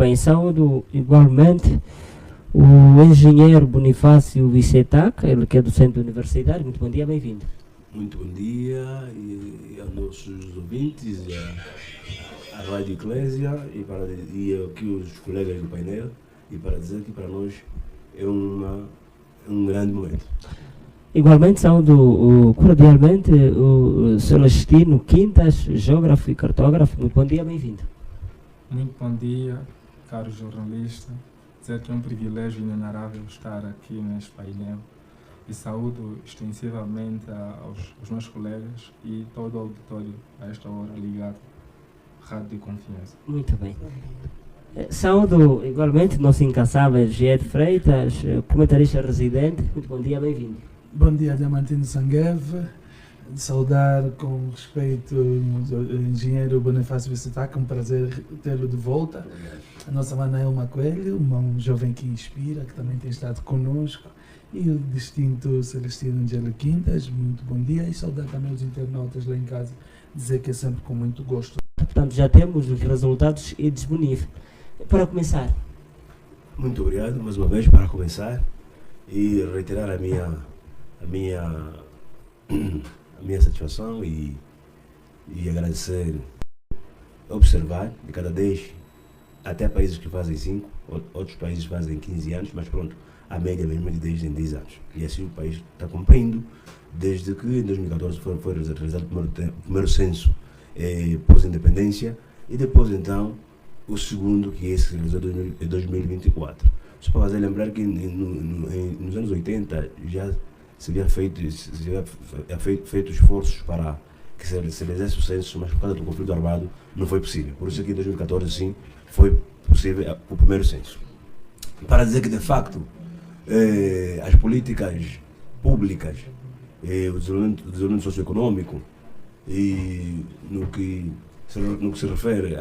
bem, saúdo igualmente o engenheiro Bonifácio Vicetac, ele que é docente universitário. Muito bom dia, bem-vindo. Muito bom dia e aos nossos ouvintes, à Rádio Eclésia e aqui os colegas do painel, e para dizer que para nós é um grande momento. Igualmente saúdo cordialmente o Celestino Quintas, geógrafo e cartógrafo. Muito bom dia, bem-vindo. Muito bom dia, caro jornalista. Dizer que é um privilégio inenarrável estar aqui neste painel e saúdo extensivamente aos meus colegas e todo o auditório a esta hora ligado à Rádio de Confiança. Muito bem. Saúdo igualmente nosso incansável Gied Freitas, comentarista residente. Muito bom dia, bem-vindo. Bom dia, Diamantino Sangueve. De saudar com respeito o engenheiro Bonifácio Vicetac, um prazer tê-lo de volta. A nossa Manaelma Coelho, um jovem que inspira, que também tem estado conosco. E o distinto Celestino Angelo Quintas, muito bom dia. E saudar também os internautas lá em casa, dizer que é sempre com muito gosto. Portanto, já temos os resultados e disponíveis. Para começar. Muito obrigado mais uma vez para começar e reiterar a minha satisfação e agradecer, observar de cada 10, até países que fazem 5, outros países fazem 15 anos, mas pronto, a média mesmo é de 10 em 10 anos. E assim o país está cumprindo, desde que em 2014 foi realizado o primeiro censo pós-independência, e depois então o segundo, que esse se realizou em 2024. Só para fazer lembrar que nos anos 80 já se havia feito esforços para que se realizasse o censo, mas por causa do conflito armado não foi possível. Por isso aqui em 2014 sim foi possível o primeiro censo. Para dizer que de facto as políticas públicas, o desenvolvimento socioeconômico e no que se refere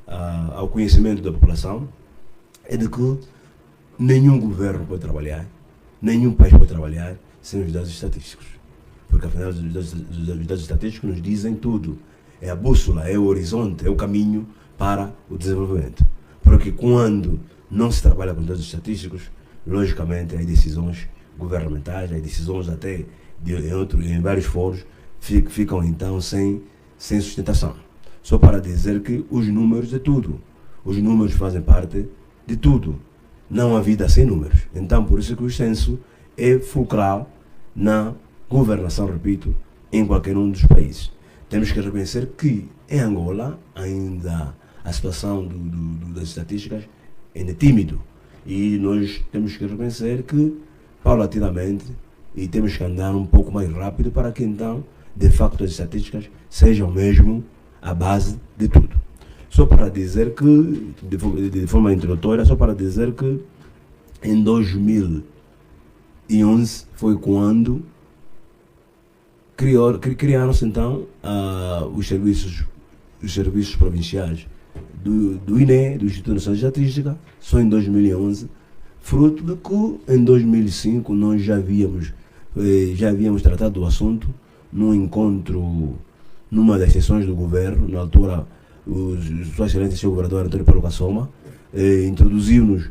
ao conhecimento da população, é de que nenhum governo pode trabalhar, nenhum país pode trabalhar sem os dados estatísticos. Porque afinal os dados estatísticos nos dizem tudo. É a bússola, é o horizonte, é o caminho para o desenvolvimento. Porque quando não se trabalha com dados estatísticos, logicamente as decisões governamentais, as decisões até em vários fóruns, ficam então sem sustentação. Só para dizer que os números é tudo. Os números fazem parte de tudo. Não há vida sem números. Então, por isso que o censo é fulcral na governação, repito, em qualquer um dos países. Temos que reconhecer que em Angola ainda a situação das estatísticas ainda é tímido. E nós temos que reconhecer que, paulatinamente, e temos que andar um pouco mais rápido para que então, de facto, as estatísticas sejam mesmo a base de tudo. Só para dizer que, de forma introdutória, só para dizer que em 2011 foi quando criaram-se então os serviços provinciais do INE, do Instituto Nacional de Estatística, só em 2011, fruto de que em 2005 nós já havíamos tratado do assunto num encontro, numa das sessões do governo. Na altura, Sua Excelência, Sr. Governador António Paulo Kassoma, introduziu-nos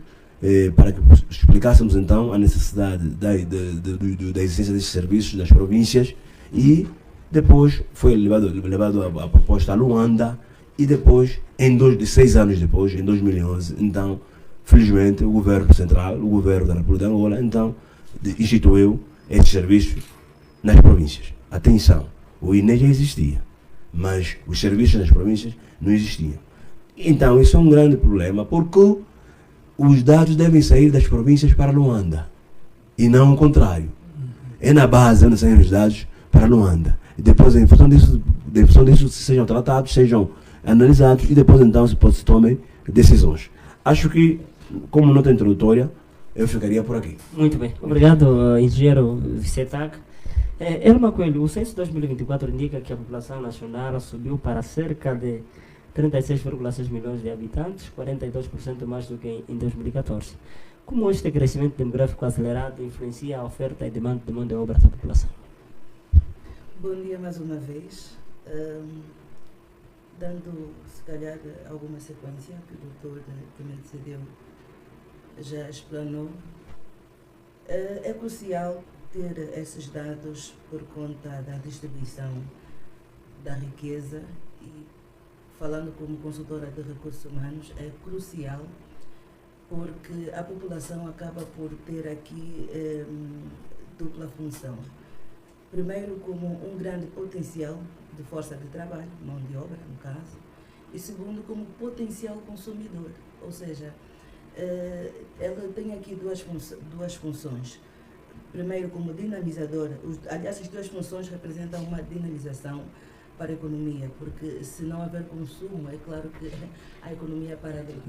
para que explicássemos então a necessidade da existência desses serviços das províncias, e depois foi levado a proposta a Luanda, e depois, 6 anos depois, em 2011, então, felizmente, o governo central, o governo da República de Angola, então, instituiu esses serviços nas províncias. Atenção, o INE já existia, mas os serviços nas províncias não existiam. Então, isso é um grande problema, porque os dados devem sair das províncias para Luanda, e não o contrário. É na base onde saem os dados para Luanda. E depois, em função disso, sejam tratados, sejam analisados, e depois, então, se tomem decisões. Acho que, como nota introdutória, eu ficaria por aqui. Muito bem. Obrigado, engenheiro Vicetac. Elma Coelho, o censo de 2024 indica que a população nacional subiu para cerca de 36,6 milhões de habitantes, 42% mais do que em 2014. Como este crescimento demográfico acelerado influencia a oferta e demanda de mão de obra da população? Bom dia mais uma vez. Dando, se calhar, alguma sequência que o doutor que me antecedeu já explanou, é crucial ter esses dados por conta da distribuição da riqueza e, falando como consultora de recursos humanos, é crucial porque a população acaba por ter aqui dupla função. Primeiro, como um grande potencial de força de trabalho, mão de obra, no caso, e segundo, como potencial consumidor, ou seja, ela tem aqui duas funções. Primeiro, como dinamizadora, aliás, as duas funções representam uma dinamização para a economia, porque se não houver consumo, é claro que a economia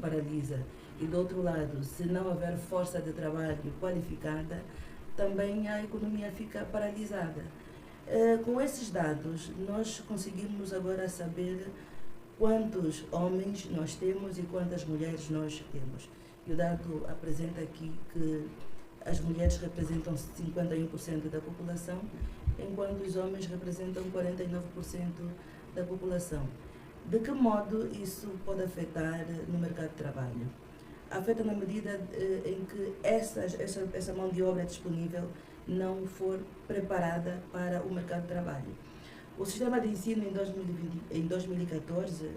paralisa. E do outro lado, se não houver força de trabalho qualificada, também a economia fica paralisada. Com esses dados, nós conseguimos agora saber quantos homens nós temos e quantas mulheres nós temos. E o dado apresenta aqui que as mulheres representam 51% da população, enquanto os homens representam 49% da população. De que modo isso pode afetar no mercado de trabalho? Afeta na medida em que essa mão de obra disponível não for preparada para o mercado de trabalho. O sistema de ensino em 2014,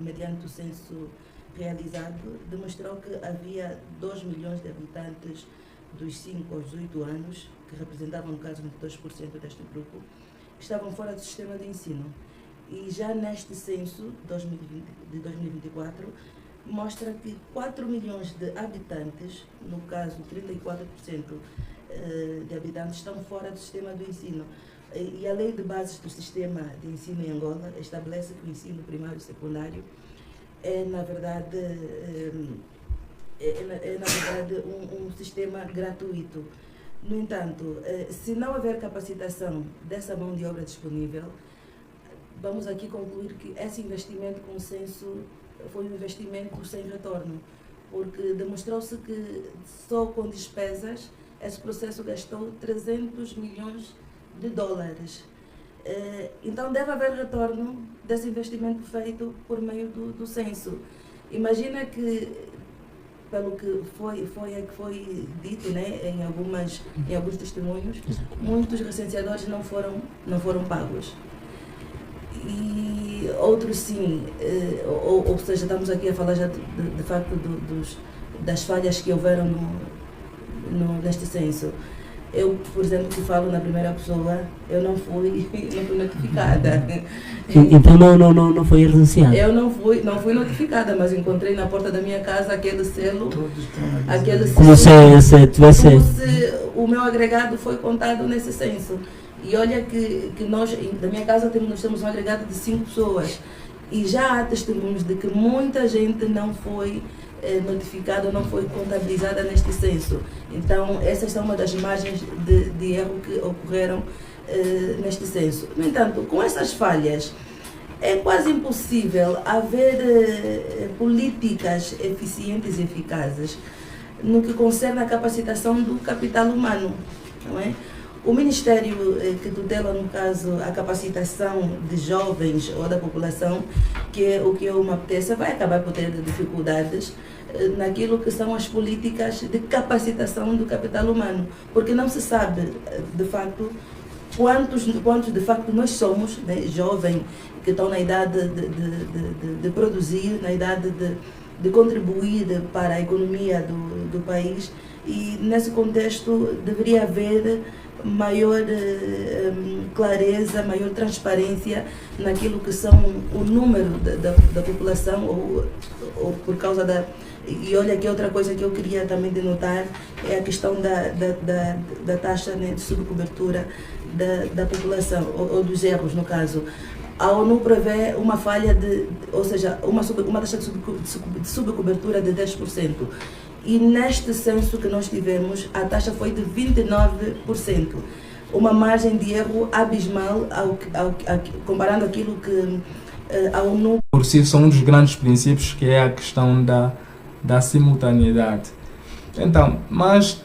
mediante o censo realizado, demonstrou que havia 2 milhões de habitantes dos 5 aos 18 anos, que representavam, no caso, 22% deste grupo, que estavam fora do sistema de ensino. E já neste censo de 2024, mostra que 4 milhões de habitantes, no caso 34% de habitantes, estão fora do sistema do ensino. E a lei de bases do sistema de ensino em Angola estabelece que o ensino primário e secundário é, na verdade, um sistema gratuito. No entanto, se não houver capacitação dessa mão de obra disponível, vamos aqui concluir que esse investimento com censo foi um investimento sem retorno, porque demonstrou-se que só com despesas esse processo gastou 300 milhões de dólares. Então deve haver retorno desse investimento feito por meio do censo. Imagina que, pelo que foi dito, né, em alguns testemunhos, muitos recenseadores não foram pagos. E outros sim, ou seja, estamos aqui a falar já de facto das falhas que houveram neste censo. Eu, por exemplo, que falo na primeira pessoa, eu não fui notificada. Então não foi recenseada? Eu não fui notificada, mas encontrei na porta da minha casa aquele selo. Como se tivesse... Como se o meu agregado foi contado nesse censo. E olha que nós, da minha casa, nós temos um agregado de 5 pessoas. E já há testemunhos de que muita gente não foi notificada, não foi contabilizada neste censo. Então, essas são uma das margens de erro que ocorreram neste censo. No entanto, com essas falhas, é quase impossível haver políticas eficientes e eficazes no que concerne à capacitação do capital humano, não é? O Ministério que tutela, no caso, a capacitação de jovens ou da população, que é o que eu me apeteça, vai acabar por ter dificuldades naquilo que são as políticas de capacitação do capital humano, porque não se sabe, de facto, quantos de facto nós somos, né, jovens que estão na idade de produzir, na idade de contribuir para a economia do país, e nesse contexto deveria haver maior clareza, maior transparência naquilo que são o número da população, ou por causa da... E olha que outra coisa que eu queria também denotar é a questão da taxa, né, de subcobertura da população, ou dos erros, no caso. A ONU prevê uma falha ou seja, uma taxa de subcobertura de 10%. E neste censo que nós tivemos, a taxa foi de 29%. Uma margem de erro abismal comparando aquilo que a ONU... Por si, são um dos grandes princípios, que é a questão da simultaneidade. Então, mas,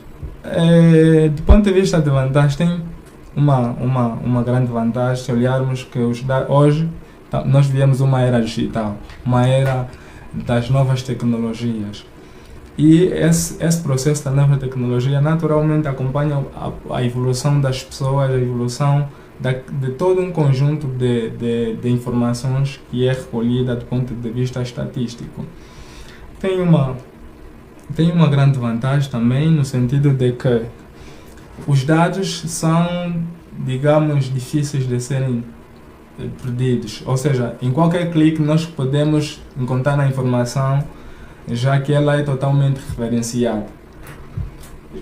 do ponto de vista de vantagem, tem uma grande vantagem se olharmos que hoje nós vivemos uma era digital, uma era das novas tecnologias. E esse processo da nova tecnologia naturalmente acompanha a evolução das pessoas, a evolução de todo um conjunto de informações que é recolhida do ponto de vista estatístico. Tem uma grande vantagem também, no sentido de que os dados são, digamos, difíceis de serem perdidos. Ou seja, em qualquer clique nós podemos encontrar a informação, já que ela é totalmente referenciada.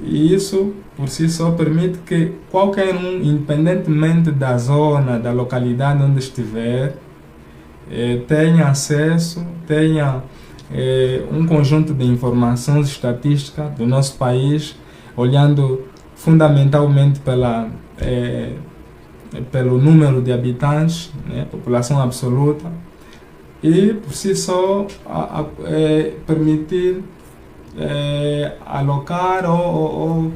E isso, por si só, permite que qualquer um, independentemente da zona, da localidade onde estiver, tenha acesso, tenha um conjunto de informações estatísticas do nosso país, olhando fundamentalmente pelo número de habitantes, né, população absoluta, e por si só permitir alocar ou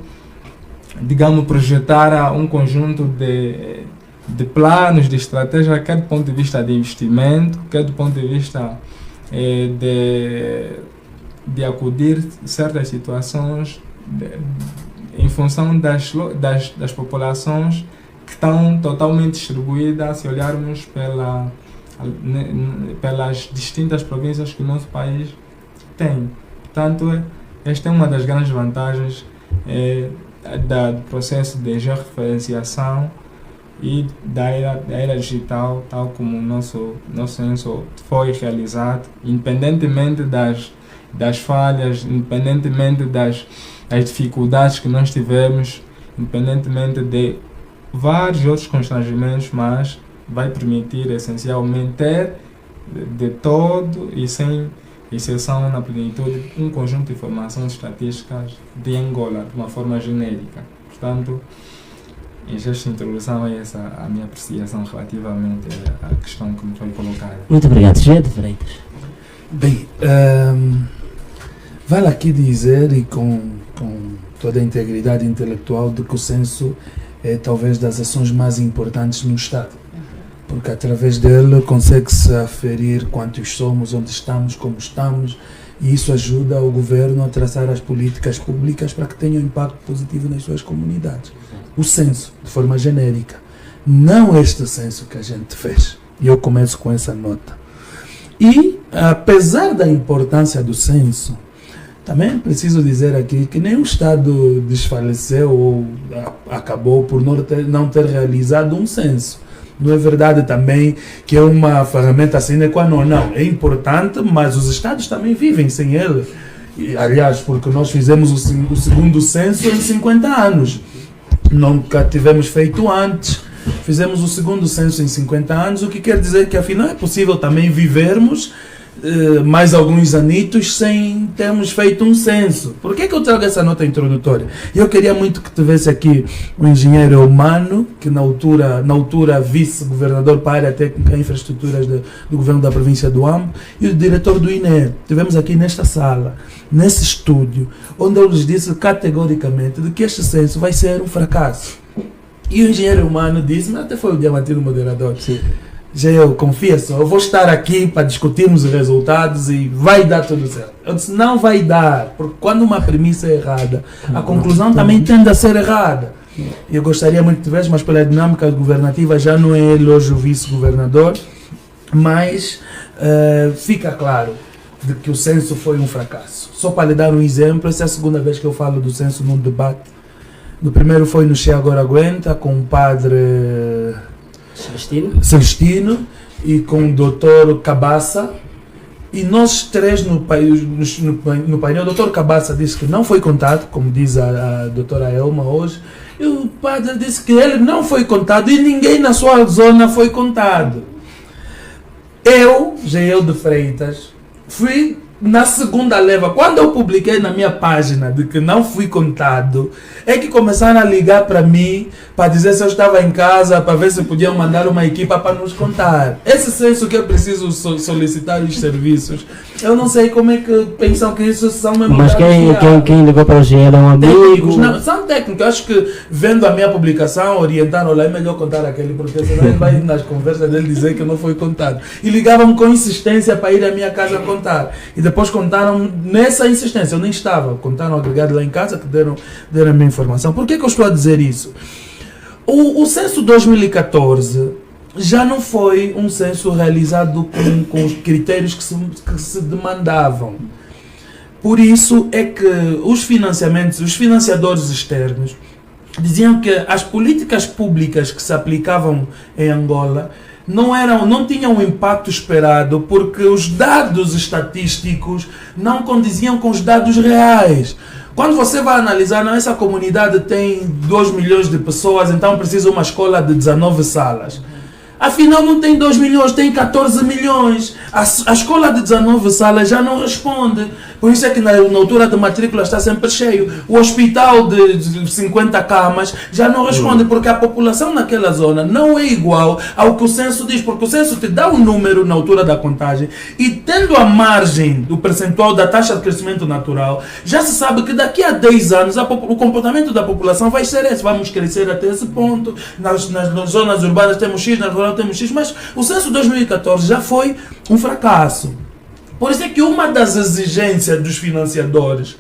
digamos, projetar um conjunto de planos, de estratégias, quer do ponto de vista de investimento, quer do ponto de vista de acudir certas situações em função das populações que estão totalmente distribuídas, se olharmos pelas distintas províncias que o nosso país tem. Portanto, esta é uma das grandes vantagens do processo de georreferenciação e da era digital, tal como o nosso censo foi realizado, independentemente das falhas, independentemente das dificuldades que nós tivemos, independentemente de vários outros constrangimentos, mas vai permitir essencialmente ter de todo e sem exceção na plenitude um conjunto de informações estatísticas de Angola, de uma forma genérica. Portanto, em esta introdução é essa a minha apreciação relativamente à questão que me foi colocada. Muito obrigado. José de Freitas. Bem, vale aqui dizer, e com toda a integridade intelectual, de que o censo é talvez das ações mais importantes no Estado, porque através dele consegue-se aferir quantos somos, onde estamos, como estamos, e isso ajuda o governo a traçar as políticas públicas para que tenham impacto positivo nas suas comunidades. O censo, de forma genérica, não este censo que a gente fez, e eu começo com essa nota. E, apesar da importância do censo, também preciso dizer aqui que nem o Estado desfaleceu ou acabou por não ter realizado um censo. Não é verdade também que é uma ferramenta sine qua non. Não, é importante, mas os Estados também vivem sem ele. E, aliás, porque nós fizemos o segundo censo em 50 anos. Nunca tivemos feito antes. Fizemos o segundo censo em 50 anos, o que quer dizer que afinal é possível também vivermos mais alguns anitos sem termos feito um censo. Por que eu trago essa nota introdutória? Eu queria muito que tivesse aqui o engenheiro Eumano, que na altura vice-governador para a área técnica e infraestruturas do governo da província do Ambo, e o diretor do INE. Tivemos aqui nesta sala, nesse estúdio, onde eles disse categoricamente de que este censo vai ser um fracasso. E o engenheiro Eumano disse, mas até foi o Diamantino moderador, sim. Já eu confesso, eu vou estar aqui para discutirmos os resultados e vai dar tudo certo. Eu disse, não vai dar, porque quando uma premissa é errada, a conclusão também tende a ser errada. Eu gostaria muito de tivesse, mas pela dinâmica governativa já não é ele hoje o vice-governador, mas fica claro de que o censo foi um fracasso. Só para lhe dar um exemplo, essa é a segunda vez que eu falo do censo num debate. No primeiro foi no Che Agora Aguenta, com o padre Celestino e com o doutor Cabaça, e nós três no painel, o doutor Cabaça disse que não foi contado, como diz a doutora Elma hoje, e o padre disse que ele não foi contado e ninguém na sua zona foi contado. Eu, Jael de Freitas, fui na segunda leva, quando eu publiquei na minha página de que não fui contado, é que começaram a ligar para mim para dizer se eu estava em casa, para ver se podiam mandar uma equipa para nos contar. Esse censo que eu preciso solicitar os serviços, eu não sei como é que pensam que isso são mesmo. Mas quem ligou para o GL é um amigo? Não, são técnicos. Eu acho que vendo a minha publicação, orientaram lá, é melhor contar aquele, porque senão ele vai nas conversas dele dizer que não foi contado. E ligavam com insistência para ir à minha casa contar. E depois contaram nessa insistência. Eu nem estava. Contaram agregado lá em casa que deram a minha informação. Por que eu estou a dizer isso? O censo 2014 já não foi um censo realizado com os critérios que se demandavam. Por isso é que os financiadores externos diziam que as políticas públicas que se aplicavam em Angola não tinham o impacto esperado, porque os dados estatísticos não condiziam com os dados reais. Quando você vai analisar, não, essa comunidade tem 2 milhões de pessoas, então precisa uma escola de 19 salas. Afinal não tem 2 milhões, tem 14 milhões. A escola de 19 salas já não responde. Por isso é que na altura de matrícula está sempre cheio. O hospital de 50 camas já não responde, porque a população naquela zona não é igual ao que o censo diz, porque o censo te dá um número na altura da contagem e tendo a margem do percentual da taxa de crescimento natural, já se sabe que daqui a 10 anos o comportamento da população vai ser esse. Vamos crescer até esse ponto. Nas zonas urbanas temos X, nas rurais temos X, mas o censo 2014 já foi um fracasso. Por isso é que uma das exigências dos financiadores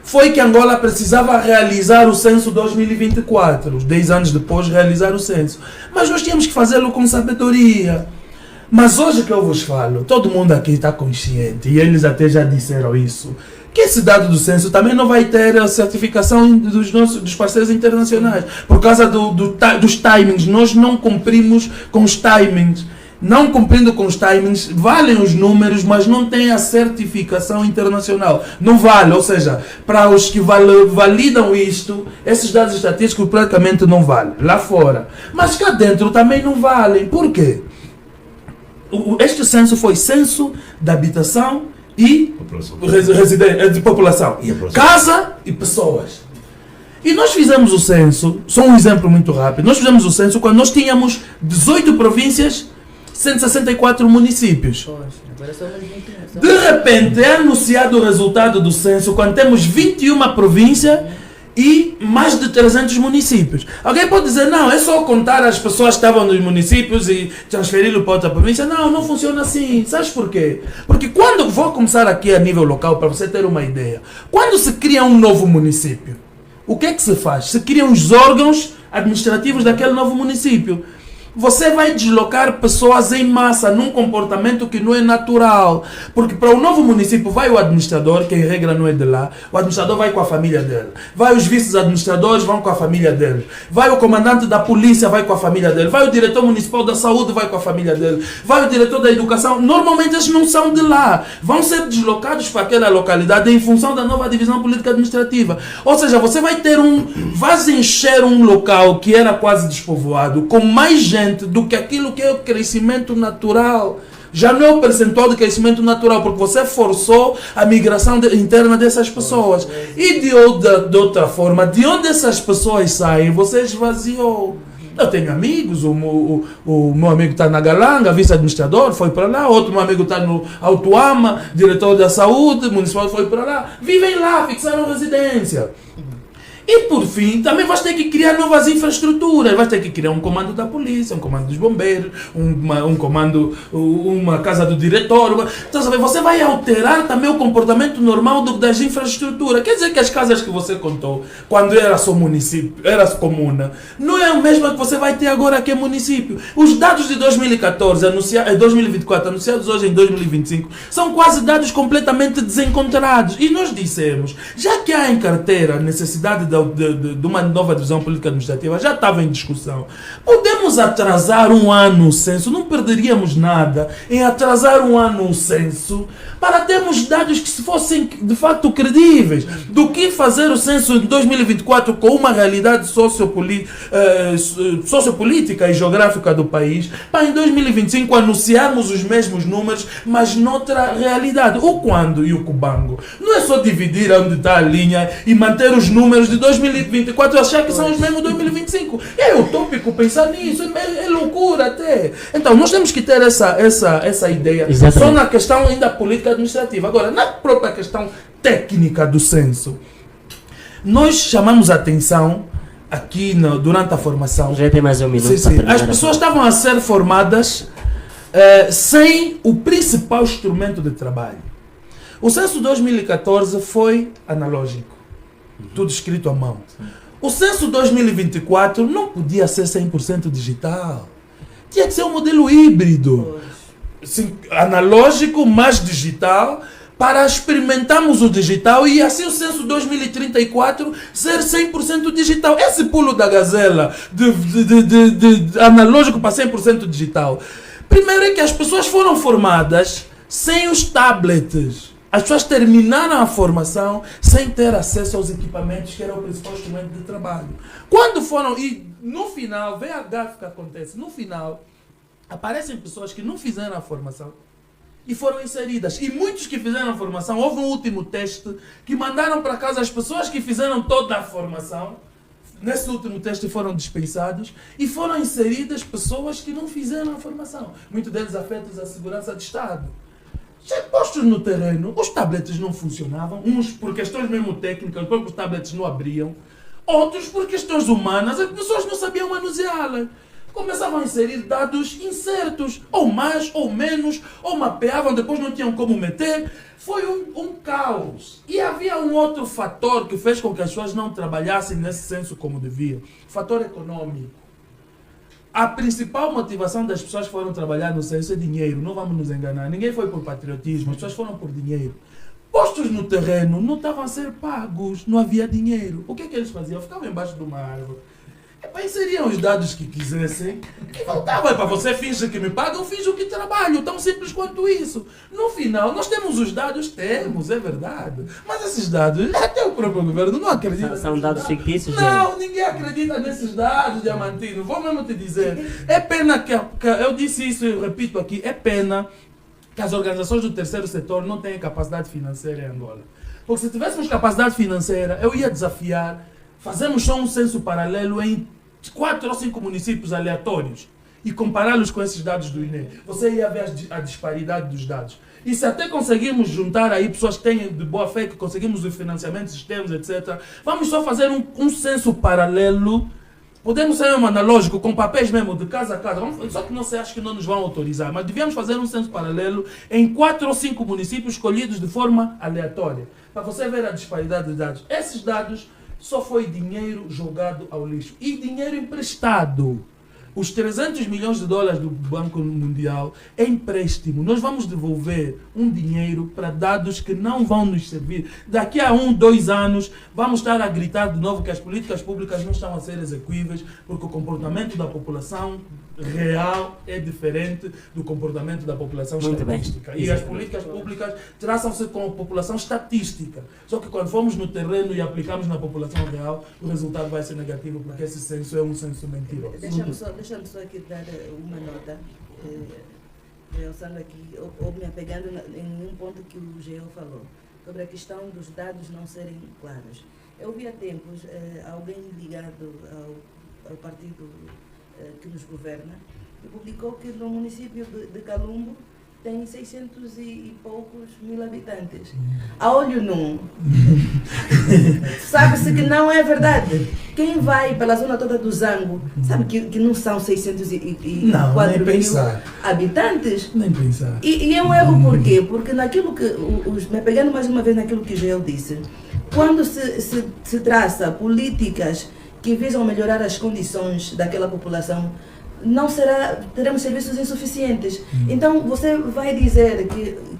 foi que Angola precisava realizar o censo 2024, 10 anos depois realizar o censo. Mas nós tínhamos que fazê-lo com sabedoria. Mas hoje que eu vos falo, todo mundo aqui está consciente, e eles até já disseram isso, que esse dado do censo também não vai ter a certificação dos parceiros internacionais. Por causa dos timings, nós não cumprimos com os timings. Não cumprindo com os timings, valem os números, mas não tem a certificação internacional. Não vale, ou seja, para os que validam isto, esses dados estatísticos praticamente não valem, lá fora. Mas cá dentro também não valem. Por quê? Este censo foi censo da habitação e de população. Casa e pessoas. E nós fizemos o censo, só um exemplo muito rápido, nós fizemos o censo quando nós tínhamos 18 províncias, 164 municípios. De repente é anunciado o resultado do censo quando temos 21 províncias e mais de 300 municípios. Alguém pode dizer, não, é só contar as pessoas que estavam nos municípios e transferi-lo para outra província. Não, não funciona assim. Sabes por quê? Porque quando, vou começar aqui a nível local para você ter uma ideia. Quando se cria um novo município, o que é que se faz? Se criam os órgãos administrativos daquele novo município. Você vai deslocar pessoas em massa num comportamento que não é natural. Porque para o novo município vai o administrador, que em regra não é de lá. O administrador vai com a família dele. Vai os vice-administradores, vão com a família dele. Vai o comandante da polícia, vai com a família dele. Vai o diretor municipal da saúde, vai com a família dele. Vai o diretor da educação. Normalmente eles não são de lá. Vão ser deslocados para aquela localidade em função da nova divisão política administrativa. Ou seja, você vai ter vai encher um local que era quase despovoado com mais gente do que aquilo que é o crescimento natural. Já não é o percentual de crescimento natural, porque você forçou a migração interna dessas pessoas. E de outra forma, de onde essas pessoas saem, você esvaziou. Eu tenho amigos, o meu amigo está na Galanga, vice-administrador, foi para lá. Outro meu amigo está no Autuama, diretor da saúde municipal, foi para lá. Vivem lá, fixaram residência. E por fim, também vais ter que criar novas infraestruturas. Vais ter que criar um comando da polícia, um comando dos bombeiros, um comando, uma casa do diretor. Então, você vai alterar também o comportamento normal das infraestruturas. Quer dizer que as casas que você contou, quando era só município, era comuna, não é a mesma que você vai ter agora que é município. Os dados de 2014, 2024, anunciados hoje em 2025, são quase dados completamente desencontrados. E nós dissemos, já que há em carteira a necessidade de de uma nova divisão política administrativa já estava em discussão. Podemos atrasar um ano o censo, não perderíamos nada em atrasar um ano o censo para termos dados que se fossem de facto credíveis, do que fazer o censo em 2024 com uma realidade sociopolítica e geográfica do país, para em 2025 anunciarmos os mesmos números, mas noutra realidade. O quando e o cubango. Não é só dividir onde está a linha e manter os números de 2024 e achar que são os mesmos de 2025. É utópico pensar nisso, é loucura até. Então nós temos que ter essa ideia. Exatamente. Só na questão ainda política administrativa. Agora, na própria questão técnica do censo, nós chamamos a atenção aqui durante a formação. Já tem mais um minuto. Sim. As pessoas estavam a ser formadas sem o principal instrumento de trabalho. O censo 2014 foi analógico, tudo escrito à mão. O censo 2024 não podia ser 100% digital. Tinha que ser um modelo híbrido. Sim, analógico, mas digital, para experimentarmos o digital e assim o censo 2034 ser 100% digital. Esse pulo da gazela de analógico para 100% digital. Primeiro é que as pessoas foram formadas sem os tablets. As pessoas terminaram a formação sem ter acesso aos equipamentos que era o principal instrumento de trabalho. Quando foram, e no final, vê a gafe que acontece, no final aparecem pessoas que não fizeram a formação e foram inseridas. E muitos que fizeram a formação, houve um último teste que mandaram para casa as pessoas que fizeram toda a formação. Nesse último teste foram dispensados e foram inseridas pessoas que não fizeram a formação. Muitos deles afetos à segurança de Estado. Já postos no terreno, os tablets não funcionavam, uns por questões mesmo técnicas, os próprios tablets não abriam, outros por questões humanas, as pessoas não sabiam manuseá-las. Começavam a inserir dados incertos, ou mais, ou menos, ou mapeavam, depois não tinham como meter. Foi um caos. E havia um outro fator que fez com que as pessoas não trabalhassem nesse senso como deviam. O fator econômico. A principal motivação das pessoas que foram trabalhar no censo é dinheiro, não vamos nos enganar. Ninguém foi por patriotismo, as pessoas foram por dinheiro. Postos no terreno não estavam a ser pagos, não havia dinheiro. O que é que eles faziam? Ficavam embaixo de uma árvore. Inseriam os dados que quisessem e voltavam. Para você finge que me paga, eu finjo que trabalho. Tão simples quanto isso. No final, nós temos os dados, temos, é verdade. Mas esses dados, até o próprio governo não acredita. São dados fictícios? Não, ninguém acredita nesses dados, Diamantino. Vou mesmo te dizer. É pena que eu disse isso e repito aqui, é pena que as organizações do terceiro setor não tenham capacidade financeira em Angola. Porque se tivéssemos capacidade financeira, eu ia desafiar, fazemos só um censo paralelo em 4 ou 5 municípios aleatórios e compará-los com esses dados do INE. Você ia ver a disparidade dos dados. E se até conseguirmos juntar aí pessoas que têm de boa fé, que conseguimos os financiamentos externos, etc., vamos só fazer um censo paralelo. Podemos ser um analógico, com papéis mesmo, de casa a casa. Só que não sei, acho que não nos vão autorizar. Mas devíamos fazer um censo paralelo em 4 ou 5 municípios escolhidos de forma aleatória. Para você ver a disparidade de dados. Esses dados só foi dinheiro jogado ao lixo. E dinheiro emprestado. Os 300 milhões de dólares do Banco Mundial é empréstimo. Nós vamos devolver um dinheiro para dados que não vão nos servir. Daqui a 1, 2 anos, vamos estar a gritar de novo que as políticas públicas não estão a ser execuíveis porque o comportamento da população real é diferente do comportamento da população estatística. E as políticas públicas traçam-se com a população estatística. Só que quando formos no terreno e aplicamos na população real, o resultado vai ser negativo porque esse censo é um censo mentiroso. Deixa-me só aqui dar uma nota, realçando aqui, ou me apegando em um ponto que o Geo falou, sobre a questão dos dados não serem claros. Eu vi há tempos alguém ligado ao partido que nos governa, e publicou que no município de Calumbo tem 600 e poucos mil habitantes. A olho nu, sabe-se que não é verdade. Quem vai pela zona toda do Zango sabe que não são 604 mil habitantes. Nem pensar. E é um erro por quê? Porque naquilo que, me pegando mais uma vez naquilo que o Geo disse, quando se traça políticas que visam melhorar as condições daquela população, teremos serviços insuficientes. Então você vai dizer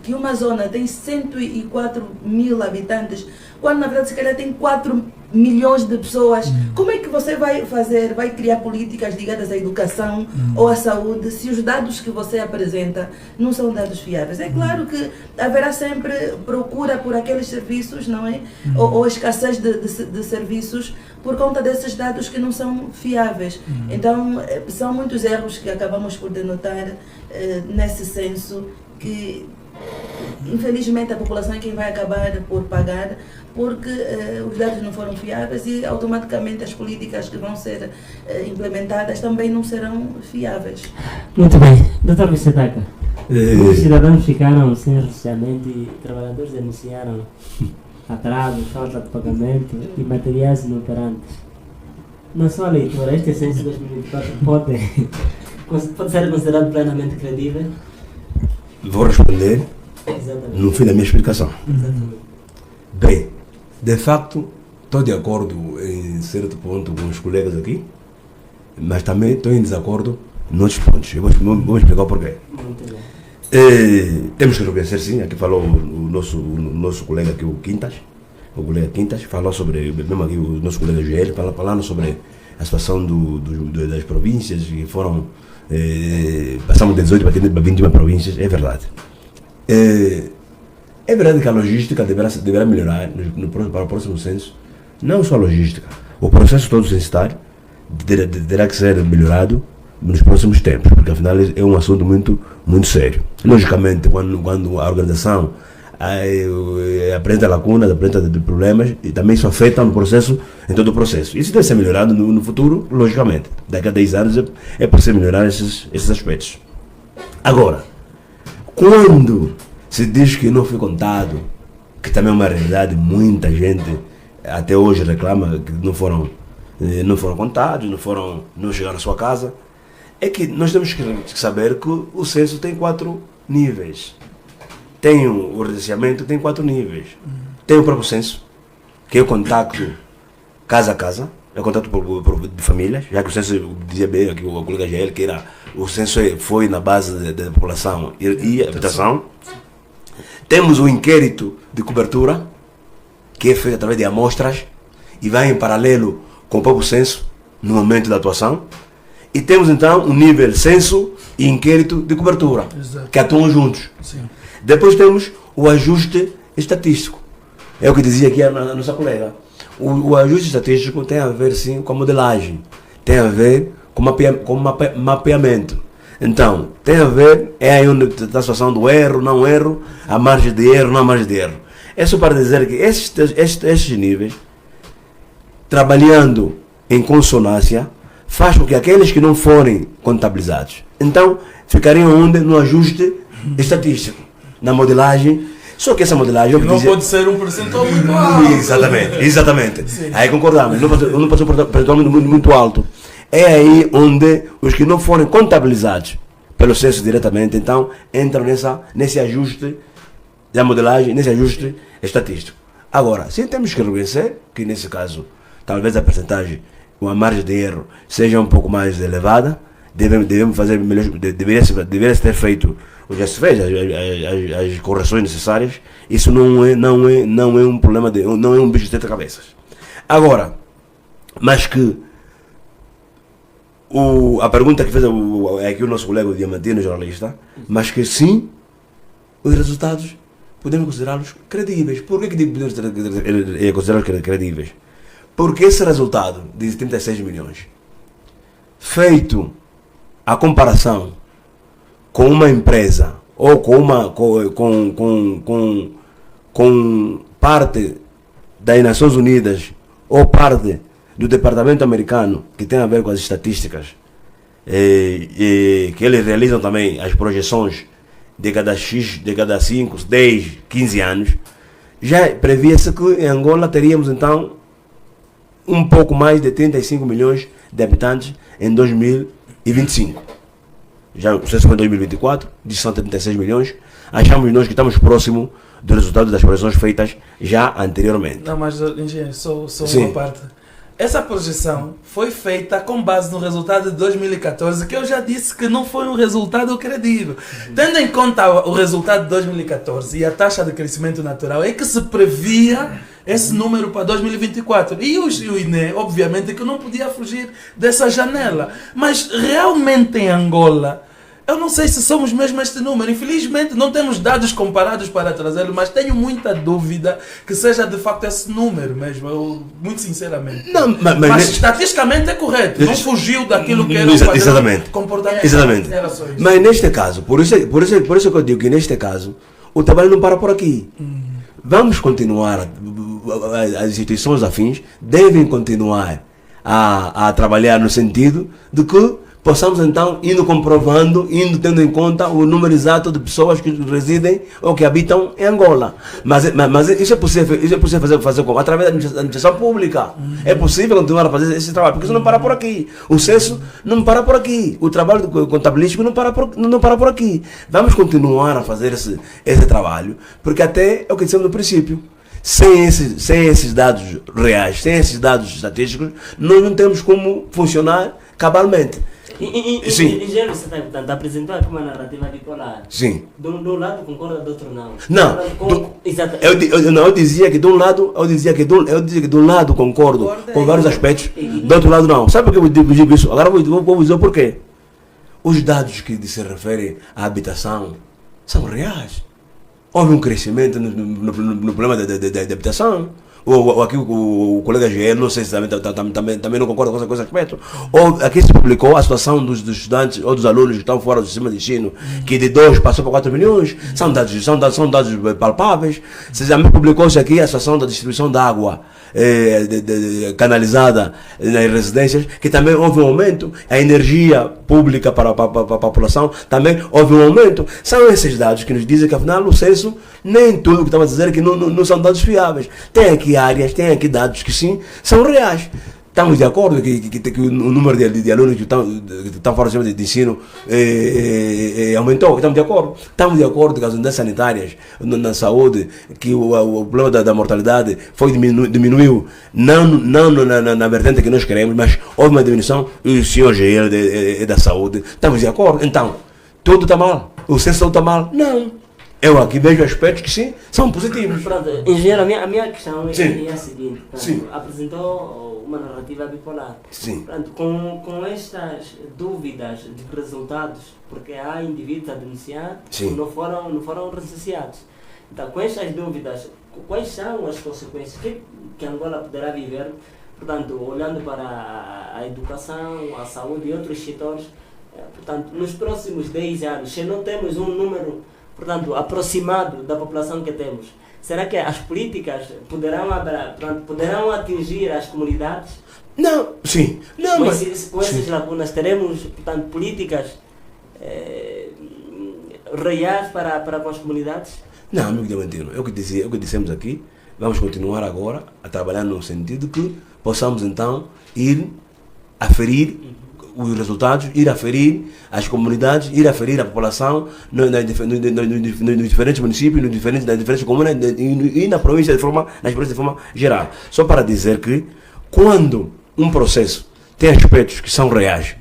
que uma zona tem 104 mil habitantes, quando na verdade se calhar tem 4 milhões de pessoas. Como é que você vai criar políticas ligadas à educação ou à saúde se os dados que você apresenta não são dados fiáveis? É claro que haverá sempre procura por aqueles serviços, não é? Ou escassez de serviços por conta desses dados que não são fiáveis. Então, são muitos erros que acabamos por denotar nesse senso que, infelizmente, a população é quem vai acabar por pagar, porque os dados não foram fiáveis e automaticamente as políticas que vão ser implementadas também não serão fiáveis. Muito bem. Dr. Vicetaca, os cidadãos ficaram sem recenseamento e trabalhadores denunciaram atrasos, falta de pagamento e materiais inoperantes. Na sua leitura, este censo de 2024 pode ser considerado plenamente credível? Vou responder Exatamente. no fim da minha explicação. Exatamente. Bem, de facto, estou de acordo em certo ponto com os colegas aqui, mas também estou em desacordo em outros pontos. Eu vou explicar o porquê. Muito bem. Temos que reconhecer, sim, aqui falou o nosso colega aqui, o colega Quintas, falou sobre, mesmo aqui o nosso colega GL, falando sobre a situação das províncias, que foram, passamos de 18 para 21 províncias, é verdade. É verdade que a logística deverá melhorar para o próximo censo, não só a logística, o processo todo censitário terá que ser melhorado nos próximos tempos, porque afinal é um assunto muito, muito sério. Logicamente, quando a organização apresenta lacunas, apresenta problemas, e também isso afeta no processo, em todo o processo. Isso deve ser melhorado no futuro, logicamente. Daqui a 10 anos é possível melhorar esses aspectos. Agora, quando se diz que não foi contado, que também é uma realidade, muita gente até hoje reclama que não foram contados, não chegaram à sua casa, é que nós temos que saber que o censo tem 4 níveis. Tem o recenseamento, tem 4 níveis. Tem o próprio censo, que é o contacto casa a casa, é o contato de famílias, já que o censo dizia bem aqui o colega GL, que o censo foi na base da população e habitação. Temos o inquérito de cobertura, que é feito através de amostras e vai em paralelo com o próprio censo no momento da atuação. E temos então o nível censo e inquérito de cobertura, Exato. que atuam juntos. Sim. Depois temos o ajuste estatístico. É o que dizia aqui a nossa colega. O ajuste estatístico tem a ver sim com a modelagem, tem a ver com mapeamento. Então, tem a ver, é aí onde está a situação do erro, não erro, a margem de erro, não a margem de erro. É só para dizer que estes níveis, trabalhando em consonância, faz com que aqueles que não forem contabilizados, então, ficariam onde? No ajuste estatístico, na modelagem. Só que essa modelagem... Não pode ser um percentual muito alto. Exatamente. Sim. Aí concordamos, não pode ser um percentual muito alto. É aí onde os que não forem contabilizados pelo censo diretamente, então, entram nesse ajuste da modelagem, nesse ajuste estatístico. Agora, sim, temos que reconhecer que, nesse caso, talvez a percentagem, a margem de erro seja um pouco mais elevada, devemos fazer melhor, deveria ter feito, já se fez as correções necessárias. Isso não é um problema, não é um bicho de 7 cabeças. Agora, mas que a pergunta que fez aqui o nosso colega o Diamantino, jornalista, mas que sim, os resultados podemos considerá-los credíveis. Por que podemos considerá-los credíveis? Porque esse resultado de 36 milhões, feito a comparação com uma empresa ou com parte das Nações Unidas ou parte do Departamento Americano que tem a ver com as estatísticas, que eles realizam também as projeções de cada 5, 10, 15 anos, já previa-se que em Angola teríamos então um pouco mais de 35 milhões de habitantes em 2025. Já o censo foi em 2024, de 136 milhões. Achamos nós que estamos próximos do resultado das projeções feitas já anteriormente. Não, mas engenheiro, só Sim. uma parte. Essa projeção foi feita com base no resultado de 2014, que eu já disse que não foi um resultado credível. Tendo em conta o resultado de 2014 e a taxa de crescimento natural, é que se previa esse número para 2024. E o INE, obviamente, que não podia fugir dessa janela. Mas realmente em Angola, eu não sei se somos mesmo este número. Infelizmente, não temos dados comparados para trazê-lo, mas tenho muita dúvida que seja de facto esse número mesmo, muito sinceramente. Não, mas estatisticamente é correto. Não fugiu daquilo que era o comportamento. Exatamente. Mas neste caso, por isso que eu digo que neste caso, o trabalho não para por aqui. Vamos continuar, as instituições afins devem continuar a trabalhar no sentido de que possamos então indo comprovando, indo tendo em conta o número exato de pessoas que residem ou que habitam em Angola. Mas isso é possível fazer como? Através da administração pública. É possível continuar a fazer esse trabalho, porque isso não para por aqui. O censo não para por aqui. O trabalho contabilístico não para por aqui. Vamos continuar a fazer esse trabalho, porque até é o que dissemos no princípio. Sem esses dados reais, sem esses dados estatísticos, nós não temos como funcionar cabalmente. Engenheiro, você está apresentando aqui uma narrativa bipolar. Sim. De um lado concorda, do outro não. Não. Eu dizia que de um lado, de um lado concordo com vários aspectos, do outro lado não. Sabe por que eu digo isso? Agora vou dizer o porquê. Os dados que se referem à habitação são reais. Houve um crescimento no problema da habitação. Ou aqui o colega GL, não sei se também não concorda com esse aspecto. Ou aqui se publicou a situação dos estudantes ou dos alunos que estão fora do sistema de ensino, que de 2 passou para 4 milhões. São dados palpáveis. Também publicou-se aqui a situação da distribuição de água canalizada nas residências, que também houve um aumento. A energia pública para a população também houve um aumento. São esses dados que nos dizem que afinal o censo, nem tudo o que estamos a dizer que não são dados fiáveis. Tem aqui áreas, tem aqui dados que sim, são reais. Estamos de acordo que o número de alunos que estão fora do sistema de ensino aumentou. Estamos de acordo. Estamos de acordo que as unidades sanitárias na saúde, que o problema da mortalidade diminuiu, não na vertente que nós queremos, mas houve uma diminuição. O senhor GL é da saúde. Estamos de acordo. Então, tudo está mal. O censo está mal? Não. Eu aqui vejo aspectos que sim, são positivos. Pronto, engenheiro, a minha questão é a seguinte. Sim. Apresentou uma narrativa bipolar. Sim. Pronto, com estas dúvidas de resultados, porque há indivíduos a denunciar que não foram recenseados. Então, com estas dúvidas, quais são as consequências que Angola poderá viver, portanto, olhando para a educação, a saúde e outros setores, portanto, nos próximos 10 anos, se não temos um número, portanto, aproximado da população que temos, será que as políticas poderão atingir as comunidades? Não, sim. Não, com essas lacunas, teremos, portanto, políticas reais para com as comunidades? Não, amigo Diamantino, é o que dissemos aqui. Vamos continuar agora a trabalhar no sentido que possamos então ir aferir os resultados, ir aferir as comunidades, ir aferir a população nos diferentes municípios, nas diferentes comunas e na província nas províncias de forma geral. Só para dizer que quando um processo tem aspectos que são reais,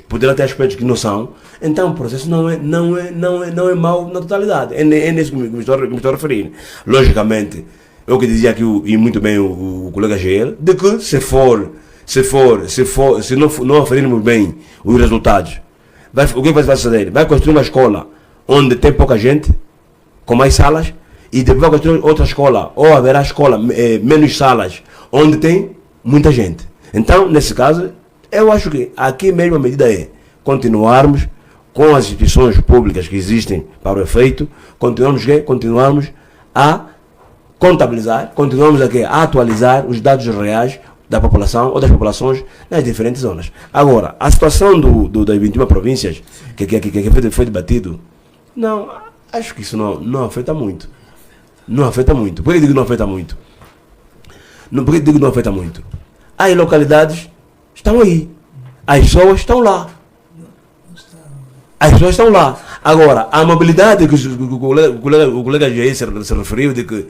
poderá ter aspectos que não são, então o processo não é mau na totalidade. É nisso que me estou a referir. Logicamente, eu que dizia aqui, e muito bem o colega GL, de que se não aferirmos bem os resultados, o que vai suceder? Vai construir uma escola onde tem pouca gente, com mais salas, e depois vai construir outra escola, ou haverá escola, menos salas, onde tem muita gente. Então, nesse caso, eu acho que aqui mesmo a medida é continuarmos com as instituições públicas que existem para o efeito, continuarmos a contabilizar, continuamos a atualizar os dados reais da população ou das populações nas diferentes zonas. Agora, a situação das 21 províncias que foi debatido, não, acho que isso não afeta muito. Não afeta muito. Por que digo que não afeta muito? Por que digo que não afeta muito? As localidades estão aí. As pessoas estão lá. As pessoas estão lá. Agora, a mobilidade que o colega Jair se referiu, de que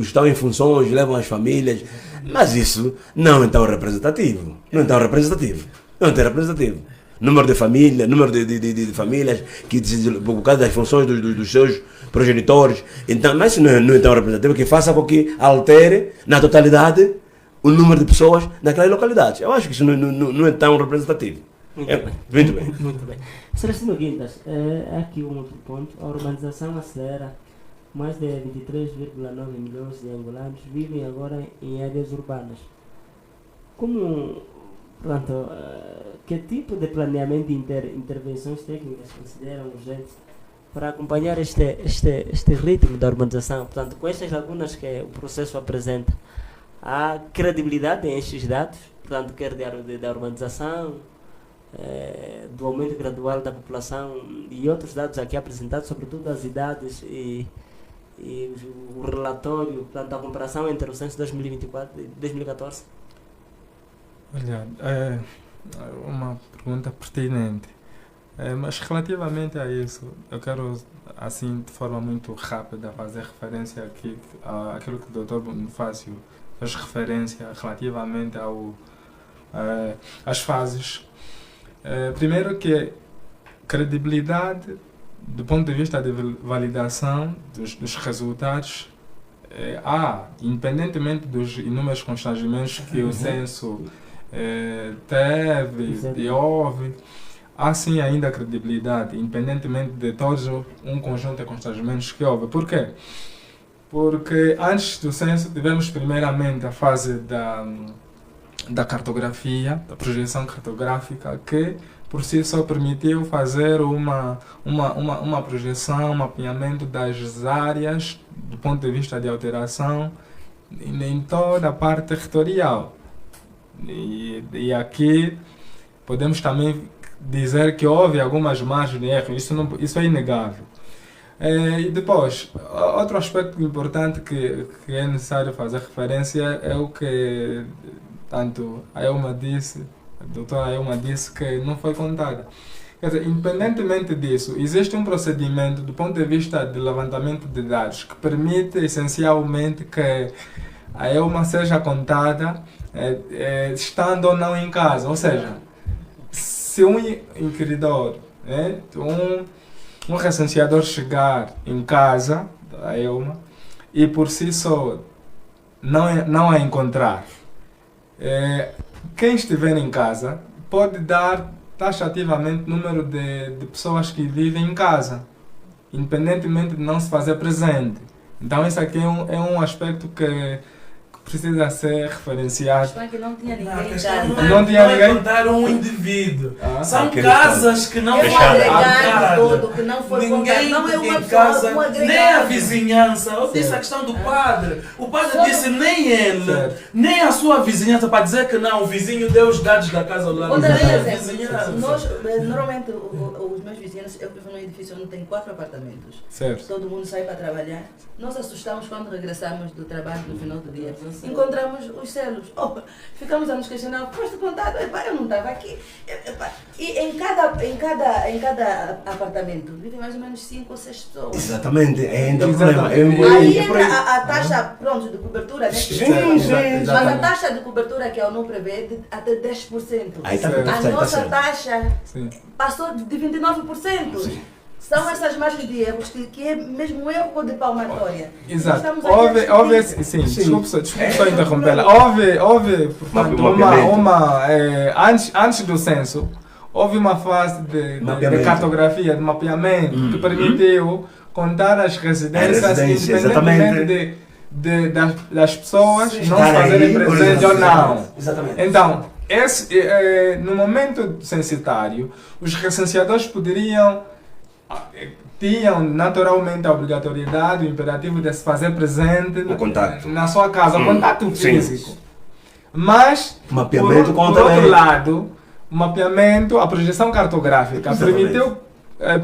estão em funções, levam as famílias, mas isso não é tão representativo. Não é tão representativo. número de família, número de famílias, por causa das funções dos seus progenitores. Então, mas isso não é tão representativo, que faça com que altere na totalidade o número de pessoas naquelas localidades. Eu acho que isso não é tão representativo. Muito bem. Muito bem. Celestino Guindas, aqui um outro ponto. A urbanização acelera. Mais de 23,9 milhões de angolanos vivem agora em áreas urbanas. Portanto, que tipo de planeamento e intervenções técnicas consideram urgentes para acompanhar este ritmo da urbanização? Portanto, com estas lacunas que o processo apresenta, há credibilidade em estes dados, portanto, quer da urbanização, do aumento gradual da população e outros dados aqui apresentados, sobretudo as idades e o relatório, portanto, a comparação entre o censo de 2024 e 2014? Olha, é uma pergunta pertinente, mas relativamente a isso, eu quero, assim, de forma muito rápida, fazer referência aqui àquilo que o Dr. Bonifácio faz referência relativamente às fases. Primeiro que credibilidade do ponto de vista de validação dos resultados, independentemente dos inúmeros constrangimentos que o censo teve e houve, há sim ainda credibilidade, independentemente de todos um conjunto de constrangimentos que houve. Por quê? Porque antes do censo tivemos primeiramente a fase da cartografia, da projeção cartográfica, que por si só permitiu fazer uma projeção, um mapeamento das áreas do ponto de vista de alteração em toda a parte territorial. E aqui podemos também dizer que houve algumas margens de erro, isso é inegável. E depois, outro aspecto importante que é necessário fazer referência é o que tanto a Elma disse, a doutora Elma disse, que não foi contada. Quer dizer, independentemente disso, existe um procedimento do ponto de vista de levantamento de dados que permite essencialmente que a Elma seja contada estando ou não em casa. Ou seja, se um inquiridor, um recenseador chegar em casa da Elma e por si só não a encontrar, quem estiver em casa pode dar taxativamente número de pessoas que vivem em casa, independentemente de não se fazer presente. Então isso aqui é um aspecto que precisa ser referenciado. Mas que não tinha ninguém em Não, casa. Não tinha ninguém? contar um indivíduo. São aquele casas que não É um foram agregado habitadas. todo que não foi contado. Ninguém Não é uma em pessoa, casa, um agregado. nem a vizinhança. Eu disse a questão do padre. O padre Só disse nem ele, Certo. nem a sua vizinhança, para dizer que não, o vizinho deu os dados da casa ao lado. Vou dar um Nem a exemplo. vizinhança. Normalmente, os meus vizinhos, eu vivo num edifício onde tem 4 apartamentos. Certo. Todo mundo sai para trabalhar. Nós assustamos quando regressamos do trabalho no final do dia. Encontramos os selos. Ficamos a nos questionar, foste contado? Epá, eu não estava aqui. Epá. E em cada apartamento vivem mais ou menos 5 ou 6 pessoas. Exatamente, é um Exatamente. problema. Aí entra a taxa de cobertura, né? Sim. Mas a taxa de cobertura que a ONU prevê é de até 10%. Aí está Certo. A nossa taxa Sim. passou de 29%. Sim. São essas margens de erros que é mesmo erro de palmatória. Exato. Nós estamos aqui a Houve discutir. sim, Sim. desculpe só interrompê-la. Houve, portanto, antes do censo, houve uma fase de Mapeamento. cartografia, de mapeamento, que permitiu contar as residências, independentemente das pessoas não se Estarem fazerem aí, presentes ou não. Exatamente. Então, no momento censitário, os recenseadores tinham naturalmente a obrigatoriedade, o imperativo de se fazer presente O contato. na sua casa, o contato Sim. físico. Mas, Mapeamento por conta outro bem. lado, o mapeamento, a projeção cartográfica Exatamente.